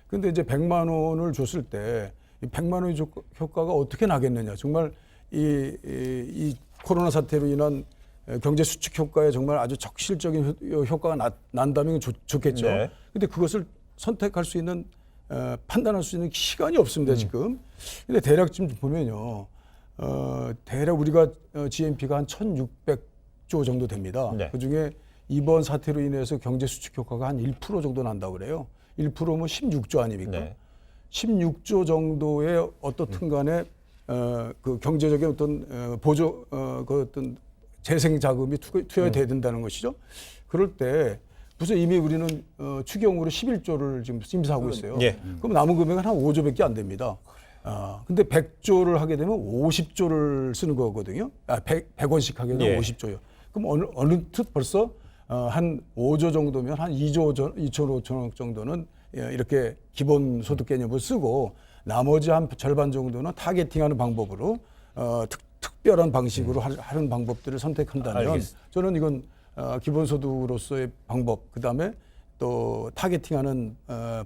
근데 이제 100만 원을 줬을 때 이 100만 원의 효과가 어떻게 나겠느냐. 정말 이 코로나 사태로 인한 경제 수축 효과에 정말 아주 적실적인 효과가 난다면 좋겠죠. 근데 그것을 선택할 수 있는 판단할 수 있는 시간이 없습니다, 지금. 근데 대략 지금 보면요. 대략 우리가 GNP가 한 1,600조 정도 됩니다. 그중에 이번 사태로 인해서 경제 수축 효과가 한 1% 정도 난다고 그래요. 1%면 16조 아닙니까? 16조 정도의 어떻든 간에 그 경제적인 어떤 보조 그 어떤 재생 자금이 투여돼야 된다는 것이죠. 그럴 때 무슨 이미 우리는 추경으로 11조를 지금 심사하고 있어요. 예. 그럼 남은 금액은 한 5조밖에 안 됩니다. 근데 100조를 하게 되면 50조를 쓰는 거거든요. 100원씩 하게 되면 50조요. 그럼 어느 틈 벌써 한 5조 정도면 한 2,500억 정도는 이렇게 기본 소득 개념을 쓰고 나머지 한 절반 정도는 타겟팅하는 방법으로 특별한 방식으로 하는 방법들을 선택한다면 알겠습니다. 저는 이건 기본소득으로서의 방법, 그다음에 또 타겟팅하는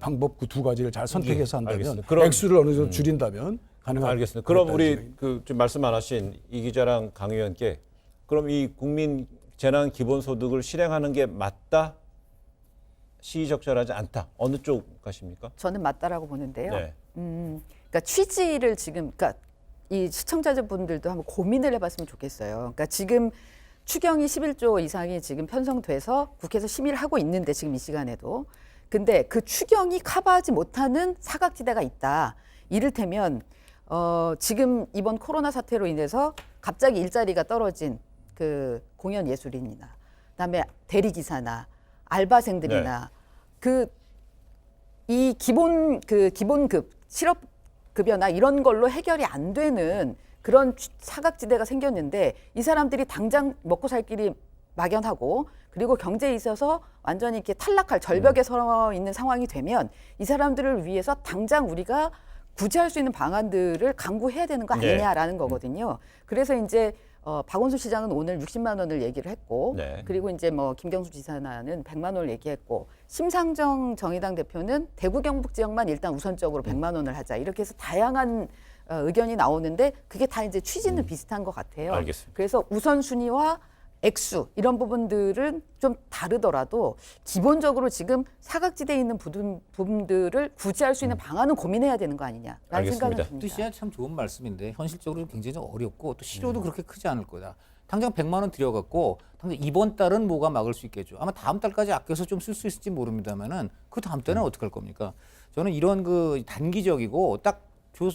방법 그 두 가지를 잘 선택해서 한다면 그럼, 액수를 어느 정도 줄인다면 가능하다. 알겠습니다. 그럼 우리 그 지금 말씀 안 하신 이 기자랑 강 의원께 그럼 이 국민 재난 기본소득을 실행하는 게 맞다? 시의적절하지 않다. 어느 쪽 가십니까? 저는 맞다라고 보는데요. 네. 그러니까 취지를 지금, 그러니까 이 시청자분들도 한번 고민을 해봤으면 좋겠어요. 그러니까 지금 추경이 11조 이상이 지금 편성돼서 국회에서 심의를 하고 있는데 지금 이 시간에도. 근데 그 추경이 커버하지 못하는 사각지대가 있다. 이를테면 지금 이번 코로나 사태로 인해서 갑자기 일자리가 떨어진 그 공연 예술인이나 그다음에 대리기사나 알바생들이나 이 기본급 실업급여나 이런 걸로 해결이 안 되는 그런 사각지대가 생겼는데 이 사람들이 당장 먹고 살 길이 막연하고 그리고 경제에 있어서 완전히 이렇게 탈락할 절벽에 서 있는 상황이 되면 이 사람들을 위해서 당장 우리가 구제할 수 있는 방안들을 강구해야 되는 거 아니냐라는 거거든요. 그래서 이제 박원순 시장은 오늘 60만 원을 얘기를 했고 그리고 이제 뭐 김경수 지사는 100만 원을 얘기했고 심상정 정의당 대표는 대구 경북 지역만 일단 우선적으로 100만 원을 하자 이렇게 해서 다양한 의견이 나오는데 그게 다 이제 취지는 비슷한 것 같아요. 알겠습니다. 그래서 우선순위와 액수 이런 부분들은 좀 다르더라도 기본적으로 지금 사각지대에 있는 부분들을 구제할 수 있는 방안은 고민해야 되는 거 아니냐라는 생각은 듭니다. 뜻이야 참 좋은 말씀인데 현실적으로 굉장히 좀 어렵고 또 실효도 그렇게 크지 않을 거다. 당장 100만 원 들여갖고 당장 이번 달은 뭐가 막을 수 있겠죠. 아마 다음 달까지 아껴서 좀 쓸 수 있을지 모릅니다만은 그 다음 달은 어떻게 할 겁니까? 저는 이런 그 단기적이고 딱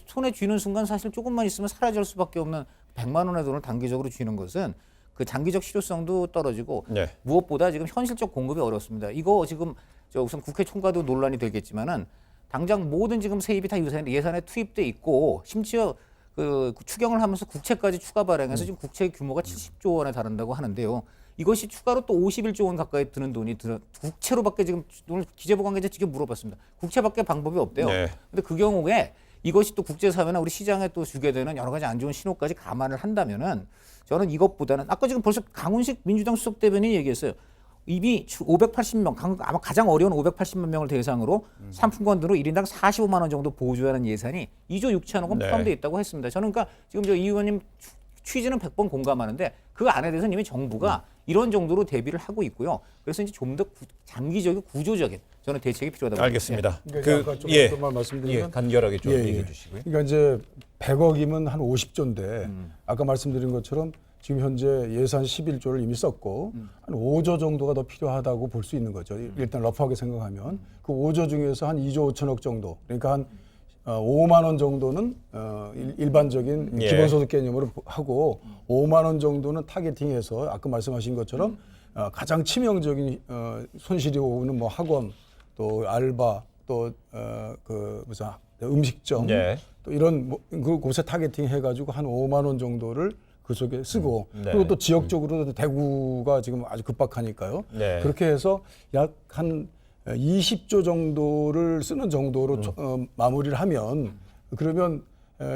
손에 쥐는 순간 사실 조금만 있으면 사라질 수밖에 없는 100만 원의 돈을 단기적으로 쥐는 것은 그 장기적 실효성도 떨어지고 무엇보다 지금 현실적 공급이 어렵습니다. 이거 지금 우선 국회 총괄도 논란이 되겠지만은 당장 모든 지금 세입이 다 예산에 투입돼 있고 심지어 그 추경을 하면서 국채까지 추가 발행해서 지금 국채 규모가 70조 원에 달한다고 하는데요. 이것이 추가로 또 51조 원 가까이 드는 돈이 국채로밖에 지금 오늘 기재부 관계자 직접 물어봤습니다. 국채밖에 방법이 없대요. 근데 그 경우에 이것이 또 국제사회나 우리 시장에 또 주게 되는 여러 가지 안 좋은 신호까지 감안을 한다면은 저는 이것보다는 아까 지금 벌써 강훈식 민주당 수석 대변인이 얘기했어요. 이미 580명, 아마 가장 어려운 580만 명을 대상으로 상품권 등으로 1인당 45만 원 정도 보조하는 예산이 2조 6천억 원 포함되어 있다고 했습니다. 저는 그러니까 지금 이 의원님 취지는 100번 공감하는데 그 안에 대해서는 이미 정부가 이런 정도로 대비를 하고 있고요. 그래서 이제 좀 더 장기적이고 구조적인 저는 대책이 필요하다고 알겠습니다. 그러니까 말씀드리면 간결하게 좀 얘기해 주시고요. 그러니까 이제 100억이면 한 50조인데 아까 말씀드린 것처럼 지금 현재 예산 11조를 이미 썼고 한 5조 정도가 더 필요하다고 볼 수 있는 거죠. 일단 러프하게 생각하면 그 5조 중에서 한 2조 5천억 정도, 그러니까 한 5만 원 정도는 일반적인 기본소득 개념으로 하고 5만 원 정도는 타겟팅해서 아까 말씀하신 것처럼 가장 치명적인 손실이 오는 뭐 학원, 또 알바, 또 그 무슨 음식점, 또 이런 그 곳에 타겟팅 해가지고 한 5만 원 정도를 그 속에 쓰고 그리고 또 지역적으로 대구가 지금 아주 급박하니까요. 그렇게 해서 약 한 20조 정도를 쓰는 정도로 마무리를 하면 그러면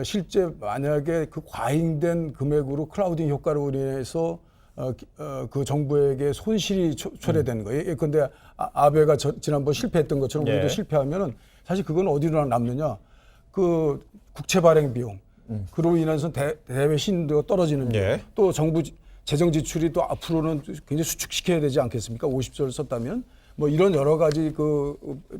실제 만약에 그 과잉된 금액으로 클라우딩 효과로 인해서 그 정부에게 손실이 초래된 거예요. 예컨대 아베가 지난번 실패했던 것처럼 우리도 실패하면은 사실 그건 어디로 남느냐? 그 국채 발행 비용. 그로 인해서 대외 신도가 떨어지는 비용. 또 정부 재정 지출이 또 앞으로는 굉장히 수축시켜야 되지 않겠습니까? 50조를 썼다면 뭐 이런 여러 가지 그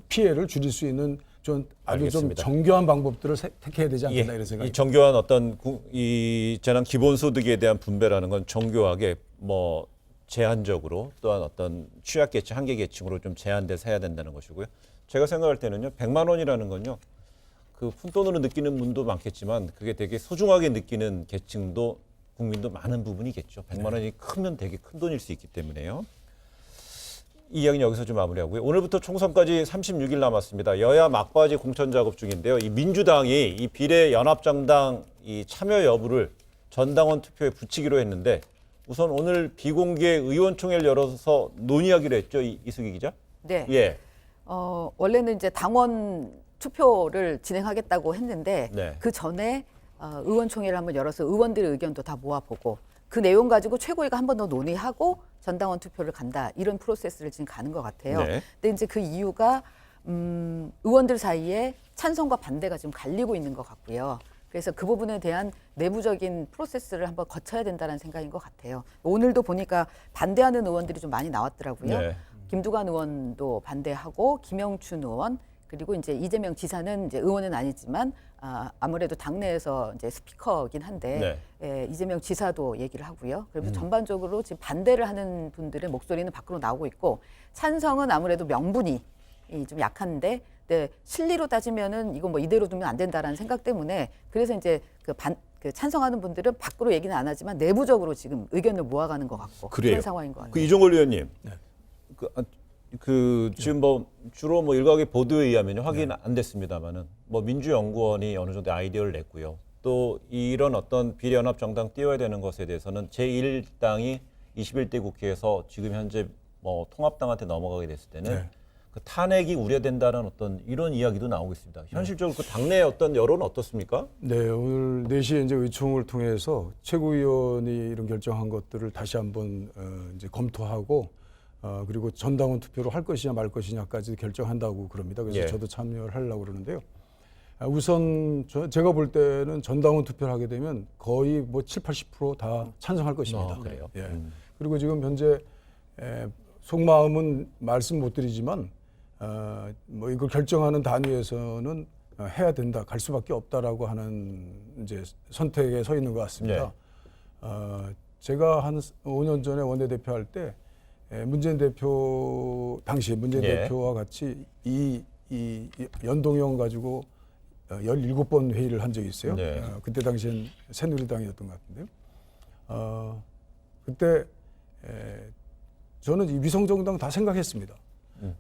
피해를 줄일 수 있는 좀 아주 알겠습니다. 좀 정교한 방법들을 택해야 되지 않겠나 이런 생각이. 이 정교한 어떤 이 재난 기본소득에 대한 분배라는 건 정교하게 뭐 제한적으로 또한 어떤 취약계층 한계계층으로 좀 제한돼서 해야 된다는 것이고요. 제가 생각할 때는요, 100만 원이라는 건요, 그 푼돈으로 느끼는 분도 많겠지만 그게 되게 소중하게 느끼는 계층도 국민도 많은 부분이겠죠. 100만 원이 크면 되게 큰 돈일 수 있기 때문에요. 이 이야기는 여기서 좀 마무리하고요. 오늘부터 총선까지 36일 남았습니다. 여야 막바지 공천 작업 중인데요. 이 민주당이 이 비례연합정당 이 참여 여부를 전당원 투표에 붙이기로 했는데 우선 오늘 비공개 의원총회를 열어서 논의하기로 했죠. 이수기 기자? 네. 예. 원래는 이제 당원 투표를 진행하겠다고 했는데 네. 그 전에 의원총회를 한번 열어서 의원들의 의견도 다 모아보고 그 내용 가지고 최고위가 한 번 더 논의하고 전당원 투표를 간다 이런 프로세스를 지금 가는 것 같아요. 네. 근데 이제 그 이유가 의원들 사이에 찬성과 반대가 지금 갈리고 있는 것 같고요. 그래서 그 부분에 대한 내부적인 프로세스를 한번 거쳐야 된다는 생각인 것 같아요. 오늘도 보니까 반대하는 의원들이 좀 많이 나왔더라고요. 네. 김두관 의원도 반대하고 김영춘 의원 그리고 이제 이재명 지사는 이제 의원은 아니지만 아무래도 당내에서 이제 스피커긴 한데 이재명 지사도 얘기를 하고요. 그래서 전반적으로 지금 반대를 하는 분들의 목소리는 밖으로 나오고 있고 찬성은 아무래도 명분이 좀 약한데 실리로 따지면은 이거 뭐 이대로 두면 안 된다라는 생각 때문에 그래서 이제 그 찬성하는 분들은 밖으로 얘기는 안 하지만 내부적으로 지금 의견을 모아가는 것 같고 그래요. 그런 상황인 것 같아요. 그 이종걸 의원님, 지금 뭐 주로 뭐 일각의 보도에 의하면 확인 안 됐습니다만은 뭐 민주연구원이 어느 정도 아이디어를 냈고요. 또 이런 어떤 비례연합 정당 띄워야 되는 것에 대해서는 제1당이 21대 국회에서 지금 현재 뭐 통합당한테 넘어가게 됐을 때는 그 탄핵이 우려된다는 어떤 이런 이야기도 나오고 있습니다. 현실적으로 그 당내 어떤 여론은 어떻습니까? 네, 오늘 4시에 이제 의총을 통해서 최고위원이 이런 결정한 것들을 다시 한번 이제 검토하고 그리고 전당원 투표로 할 것이냐 말 것이냐까지 결정한다고 그럽니다. 그래서 저도 참여를 하려고 그러는데요. 우선 제가 볼 때는 전당원 투표를 하게 되면 거의 뭐 70-80% 다 찬성할 것입니다. 그래요? 예. 그리고 지금 현재 속마음은 말씀 못 드리지만 뭐 이걸 결정하는 단위에서는 해야 된다, 갈 수밖에 없다라고 하는 이제 선택에 서 있는 것 같습니다. 제가 한 5년 전에 원내대표 할 때 문재인 대표 당시 문재인 대표와 같이 이 연동형 가지고 17번 회의를 한 적이 있어요. 그때 당시엔 새누리당이었던 것 같은데요. 그때 저는 이 위성정당 다 생각했습니다.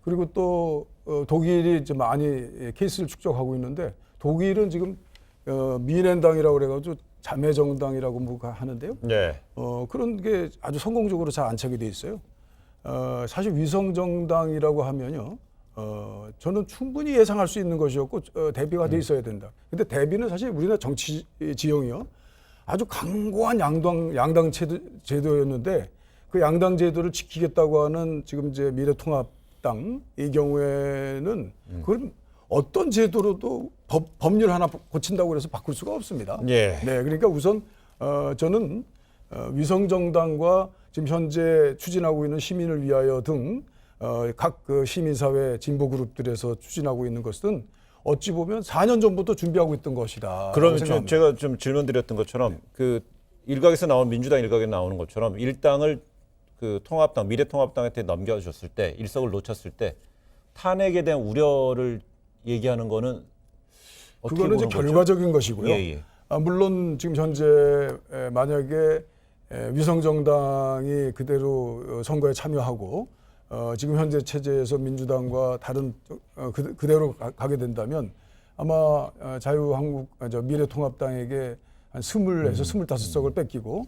그리고 또 독일이 이제 많이 케이스를 축적하고 있는데 독일은 지금 미넨당이라고 그래가지고 자매정당이라고 뭐가 하는데요. 그런 게 아주 성공적으로 잘 안착이 돼 있어요. 사실 위성정당이라고 하면요. 저는 충분히 예상할 수 있는 것이었고 대비가 돼 있어야 된다. 근데 대비는 사실 우리나라 정치 지형이요. 아주 강고한 양당 제도였는데 그 양당 제도를 지키겠다고 하는 지금 이제 미래통합당 이 경우에는 그걸 어떤 제도로도 법률 하나 고친다고 해서 바꿀 수가 없습니다. 네, 그러니까 우선 저는 위성정당과 지금 현재 추진하고 있는 시민을 위하여 등 각 그 시민사회 진보 그룹들에서 추진하고 있는 것은 어찌 보면 4년 전부터 준비하고 있던 것이다. 그러면 제가 좀 질문드렸던 것처럼 그 일각에서 나온 민주당 일각에 나오는 것처럼 일당을 그 통합당 미래통합당한테 넘겨줬을 때 일석을 놓쳤을 때 탄핵에 대한 우려를 얘기하는 거는 어떻게 그거는 이제 보는 거죠? 결과적인 것이고요. 물론 지금 현재 만약에 위성정당이 그대로 선거에 참여하고 지금 현재 체제에서 민주당과 다른 그대로 가게 된다면 아마 미래통합당에게 한 20에서 25석을 뺏기고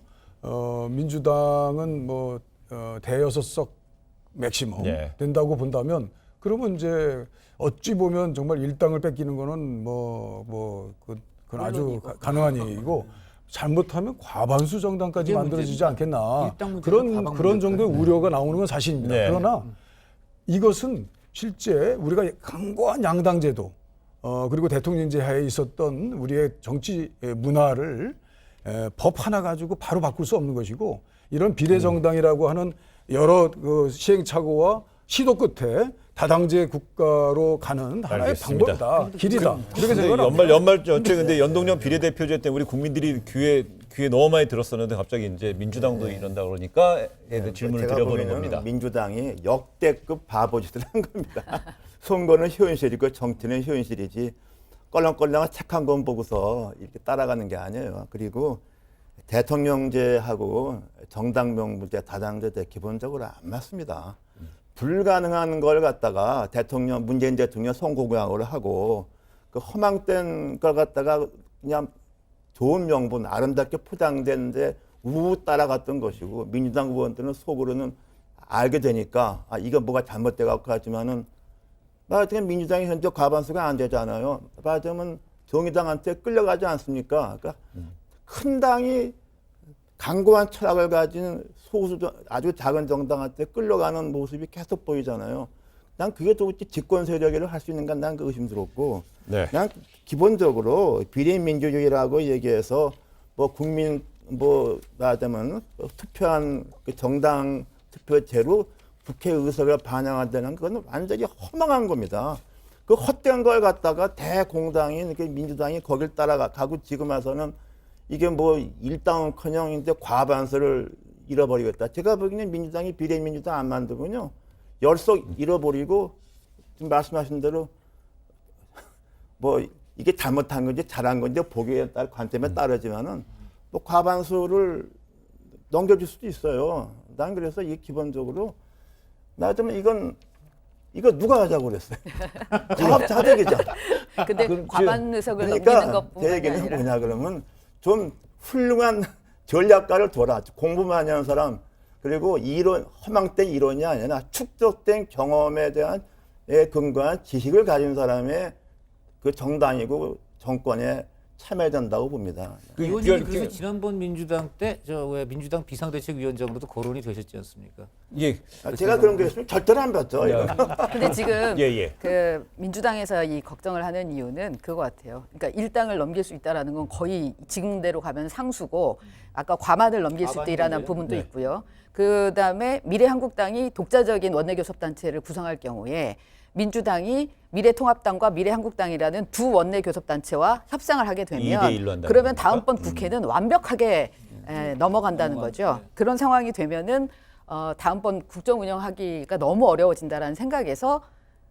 민주당은 뭐 대6석 맥시멈 된다고 본다면 그러면 이제 어찌 보면 정말 일당을 뺏기는 거는 그건 아주 가능한 얘기고 잘못하면 과반수 정당까지 만들어지지 않겠나 그런 정도의 우려가 나오는 건 사실입니다. 그러나 이것은 실제 우리가 강고한 양당 제도 그리고 대통령제 하에 있었던 우리의 정치 문화를 법 하나 가지고 바로 바꿀 수 없는 것이고 이런 비례정당이라고 하는 여러 그 시행착오와 시도 끝에 다당제 국가로 가는 하나의 방법이다, 길이다. 이렇게 생각합니다. 연말 전체 근데 연동형 비례대표제 때문에 우리 국민들이 귀에 너무 많이 들었었는데 갑자기 이제 민주당도 이런다 그러니까 질문을 드려보는 겁니다. 민주당이 역대급 바보짓을 한 겁니다. 선거는 현실이고 정치는 현실이지 껄렁껄렁한 책 한 권 보고서 이렇게 따라가는 게 아니에요. 그리고 대통령제하고 정당 명부제, 다당제제 기본적으로 안 맞습니다. 불가능한 걸 갖다가 문재인 대통령 선거구향으로 하고 그 허망된 걸 갖다가 그냥 좋은 명분, 아름답게 포장된데 우우 따라갔던 것이고 민주당 의원들은 속으로는 알게 되니까 이거 뭐가 잘못돼 갖고 하지만은 말하자면 민주당이 현재 과반수가 안 되잖아요. 말하자면 정의당한테 끌려가지 않습니까? 그러니까 큰 당이 강고한 철학을 가진 소수 아주 작은 정당한테 끌려가는 모습이 계속 보이잖아요. 난 그게 도대체 집권 세력이라고 할 수 있는가 난 그 의심스럽고 그냥 기본적으로 비례민주주의라고 얘기해서 뭐 국민 말하자면 투표한 그 정당 투표제로 국회 의석을 반영한다는 건 완전히 허망한 겁니다. 그 헛된 걸 갖다가 대공당인 이렇게 민주당이 거길 따라가고 지금 와서는 이게 뭐 일당은커녕 이제 과반수를 잃어버리겠다. 제가 보기에는 민주당이 비례민주당 안 만들군요. 열석 잃어버리고 지금 말씀하신 대로 뭐 이게 잘못한 건지 잘한 건지 보기에 따라 관점에 따르지만은 뭐 과반수를 넘겨줄 수도 있어요. 난 그래서 이게 기본적으로 나좀 이거 누가 하자고 그랬어요. 자업자득이잖아. 근데 과반 의석을 그러니까 넘기는 것뿐만이 제 얘기는 아니라 뭐냐 그러면 좀 훌륭한 전략가를 둬라. 공부 많이 하는 사람 그리고 이론 허망된 이론이 아니라 축적된 경험에 대한 근거한 지식을 가진 사람의 그 정당이고 정권에 참여된다고 봅니다. 의원님이 그래서 지난번 민주당 때 왜 민주당 비상대책위원장으로도 거론이 되셨지 않습니까? 예. 제가 그런 게 있으면 절대로 안 받죠. 근데 지금 예. 그 민주당에서 이 걱정을 하는 이유는 그거 같아요. 그러니까 일당을 넘길 수 있다라는 건 거의 지금대로 가면 상수고 아까 과반을 넘길 수 있다라는 부분도 있고요. 그다음에 미래한국당이 독자적인 원내교섭단체를 구성할 경우에 민주당이 미래통합당과 미래한국당이라는 두 원내교섭단체와 협상을 하게 되면 그러면 다음번 국회는 완벽하게 넘어간다는 거죠. 그런 상황이 되면은 다음번 국정 운영하기가 너무 어려워진다라는 생각에서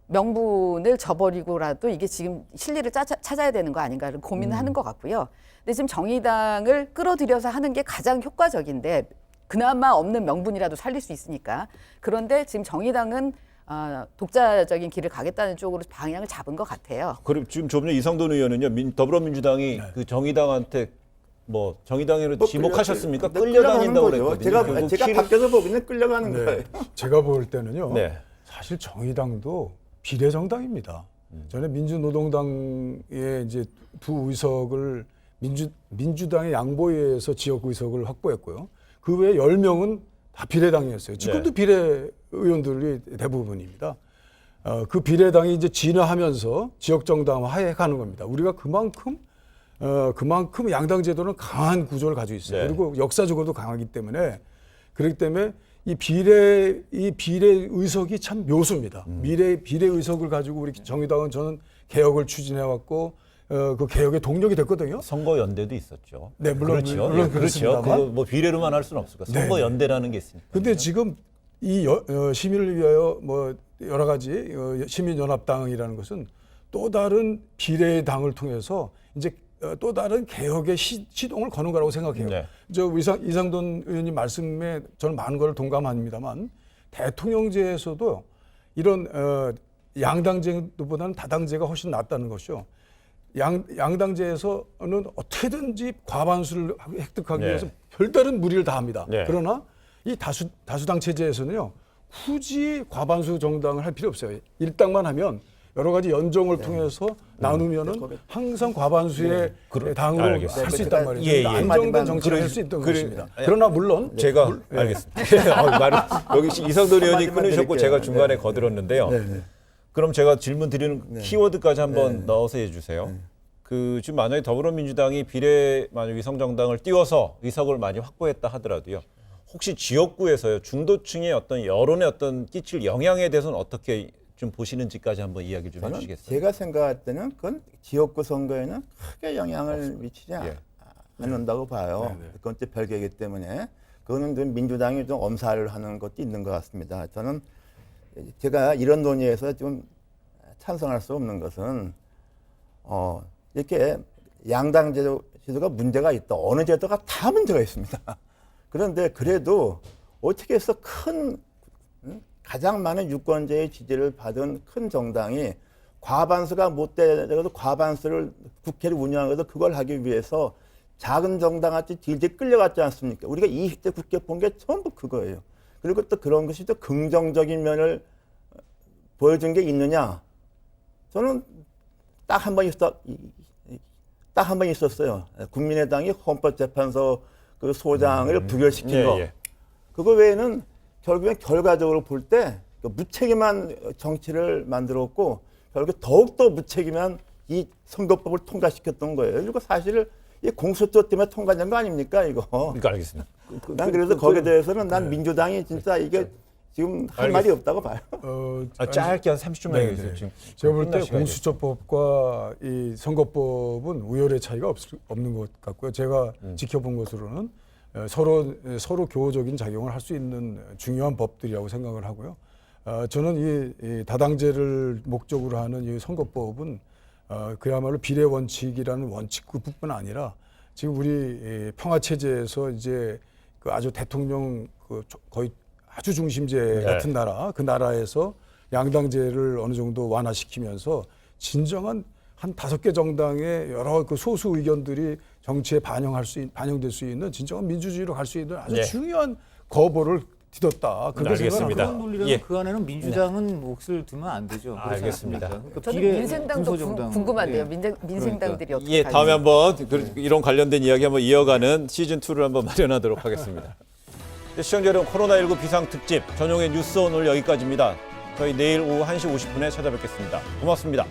명분을 저버리고라도 이게 지금 실리를 찾아야 되는 거 아닌가를 고민을 하는 것 같고요. 근데 지금 정의당을 끌어들여서 하는 게 가장 효과적인데 그나마 없는 명분이라도 살릴 수 있으니까. 그런데 지금 정의당은 독자적인 길을 가겠다는 쪽으로 방향을 잡은 것 같아요. 그럼 지금 좀 전에 이상돈 의원은요, 더불어민주당이 그 정의당한테 뭐 정의당으로 지목하셨습니까? 끌려다닌다고 그랬거든요. 제가 밖에서 보기에는 끌려가는 거예요. 제가 볼 때는요. 사실 정의당도 비례정당입니다. 전에 민주노동당의 이제 두 의석을 민주당의 양보에 의해서 지역 의석을 확보했고요. 그 외에 10명은 다 비례당이었어요. 지금도 비례 의원들이 대부분입니다. 그 비례당이 이제 진화하면서 지역 정당화해 가는 겁니다. 우리가 그만큼 양당 제도는 강한 구조를 가지고 있어요. 그리고 역사적으로도 강하기 때문에 그렇기 때문에 이 비례 의석이 참 묘수입니다. 비례 의석을 가지고 우리 정의당은 저는 개혁을 추진해 왔고 그 개혁의 동력이 됐거든요. 선거 연대도 있었죠. 네, 물론 그렇죠. 뭐 비례로만 할 수는 없을 거예요. 선거 연대라는 게 있으니까. 근데 지금 이 시민을 위하여 뭐 여러 가지 시민연합당이라는 것은 또 다른 비례당을 통해서 이제 또 다른 개혁의 시동을 거는 거라고 생각해요. 저 이상돈 의원님 말씀에 저는 많은 걸 동감합니다만 대통령제에서도 이런 양당제보다는 다당제가 훨씬 낫다는 것이죠. 양당제에서는 어떻게든지 과반수를 획득하기 위해서 별다른 무리를 다합니다. 그러나 이 다수당 체제에서는요, 굳이 과반수 정당을 할 필요 없어요. 일당만 하면 여러 가지 연정을 통해서 나누면은 항상 과반수의 당으로 할 수 있단 말이죠. 안정된 정치를 할 수 있던 것입니다. 그러나 물론 제가 알겠습니다. 여기 이상돈 의원이 끊으셨고 제가 중간에 거들었는데요. 그럼 제가 질문 드리는 키워드까지 한번 넣어서 해주세요. 그 지금 만약에 더불어민주당이 만약 위성정당을 띄워서 의석을 많이 확보했다 하더라도요. 혹시 지역구에서요 중도층의 어떤 여론의 어떤 끼칠 영향에 대해서는 어떻게 좀 보시는지까지 한번 이야기 좀 해주시겠어요? 제가 생각할 때는 그건 지역구 선거에는 크게 영향을 미치지 않는다고 봐요. 그건 또 별개이기 때문에 그거는 좀 민주당이 좀 엄살을 하는 것도 있는 것 같습니다. 저는 제가 이런 논의에서 좀 찬성할 수 없는 것은 이렇게 양당 제도가 문제가 있다. 어느 제도가 다 문제가 있습니다. 그런데 그래도 어떻게 해서 가장 많은 유권자의 지지를 받은 큰 정당이 과반수가 못 되더라도 과반수를 국회를 운영해서 그걸 하기 위해서 작은 정당한테 딜딜 끌려갔지 않습니까? 우리가 20대 국회 본 게 전부 그거예요. 그리고 또 그런 것이 또 긍정적인 면을 보여준 게 있느냐? 저는 딱 한 번 있었어요. 국민의당이 헌법재판소 그 소장을 부결시킨 거. 그거 외에는 결국엔 결과적으로 볼 때 무책임한 정치를 만들었고 결국 더욱더 무책임한 이 선거법을 통과시켰던 거예요. 그리고 사실 이 공수처 때문에 통과된 거 아닙니까 이거. 그러니까 알겠습니다. 난 그래서 거기에 대해서는 난 민주당이 진짜 이게 지금 할 말이 없다고 봐요. 짧게 한 30초만 네, 얘기해주세요. 지금 제가 볼 때 끝날 시간이 공수처법과 이 선거법은 우열의 차이가 없는 것 같고요. 제가 지켜본 것으로는 서로 교호적인 작용을 할 수 있는 중요한 법들이라고 생각을 하고요. 저는 이 다당제를 목적으로 하는 이 선거법은 그야말로 비례 원칙이라는 원칙뿐만 아니라 지금 우리 평화 체제에서 이제 그 아주 대통령 거의 아주 중심제 같은 나라, 그 나라에서 양당제를 어느 정도 완화시키면서 진정한 한 5개 정당의 여러 그 소수 의견들이 정치에 반영될 수 있는 진정한 민주주의로 갈 수 있는 아주 중요한 거보를 디뎠다. 그렇게 알겠습니다. 그런 논리라면 그 안에는 민주당은 몫을 두면 안 되죠. 알겠습니다. 그러니까 저는 비례 민생당도 군소정당. 궁금한데요. 민생당들이 어떻게 예, 다음에 갈지. 한번 이런 관련된 이야기 한번 이어가는 시즌2를 한번 마련하도록 하겠습니다. 시청자 여러분, 코로나19 비상특집 전용의 뉴스 오늘 여기까지입니다. 저희 내일 오후 1시 50분에 찾아뵙겠습니다. 고맙습니다.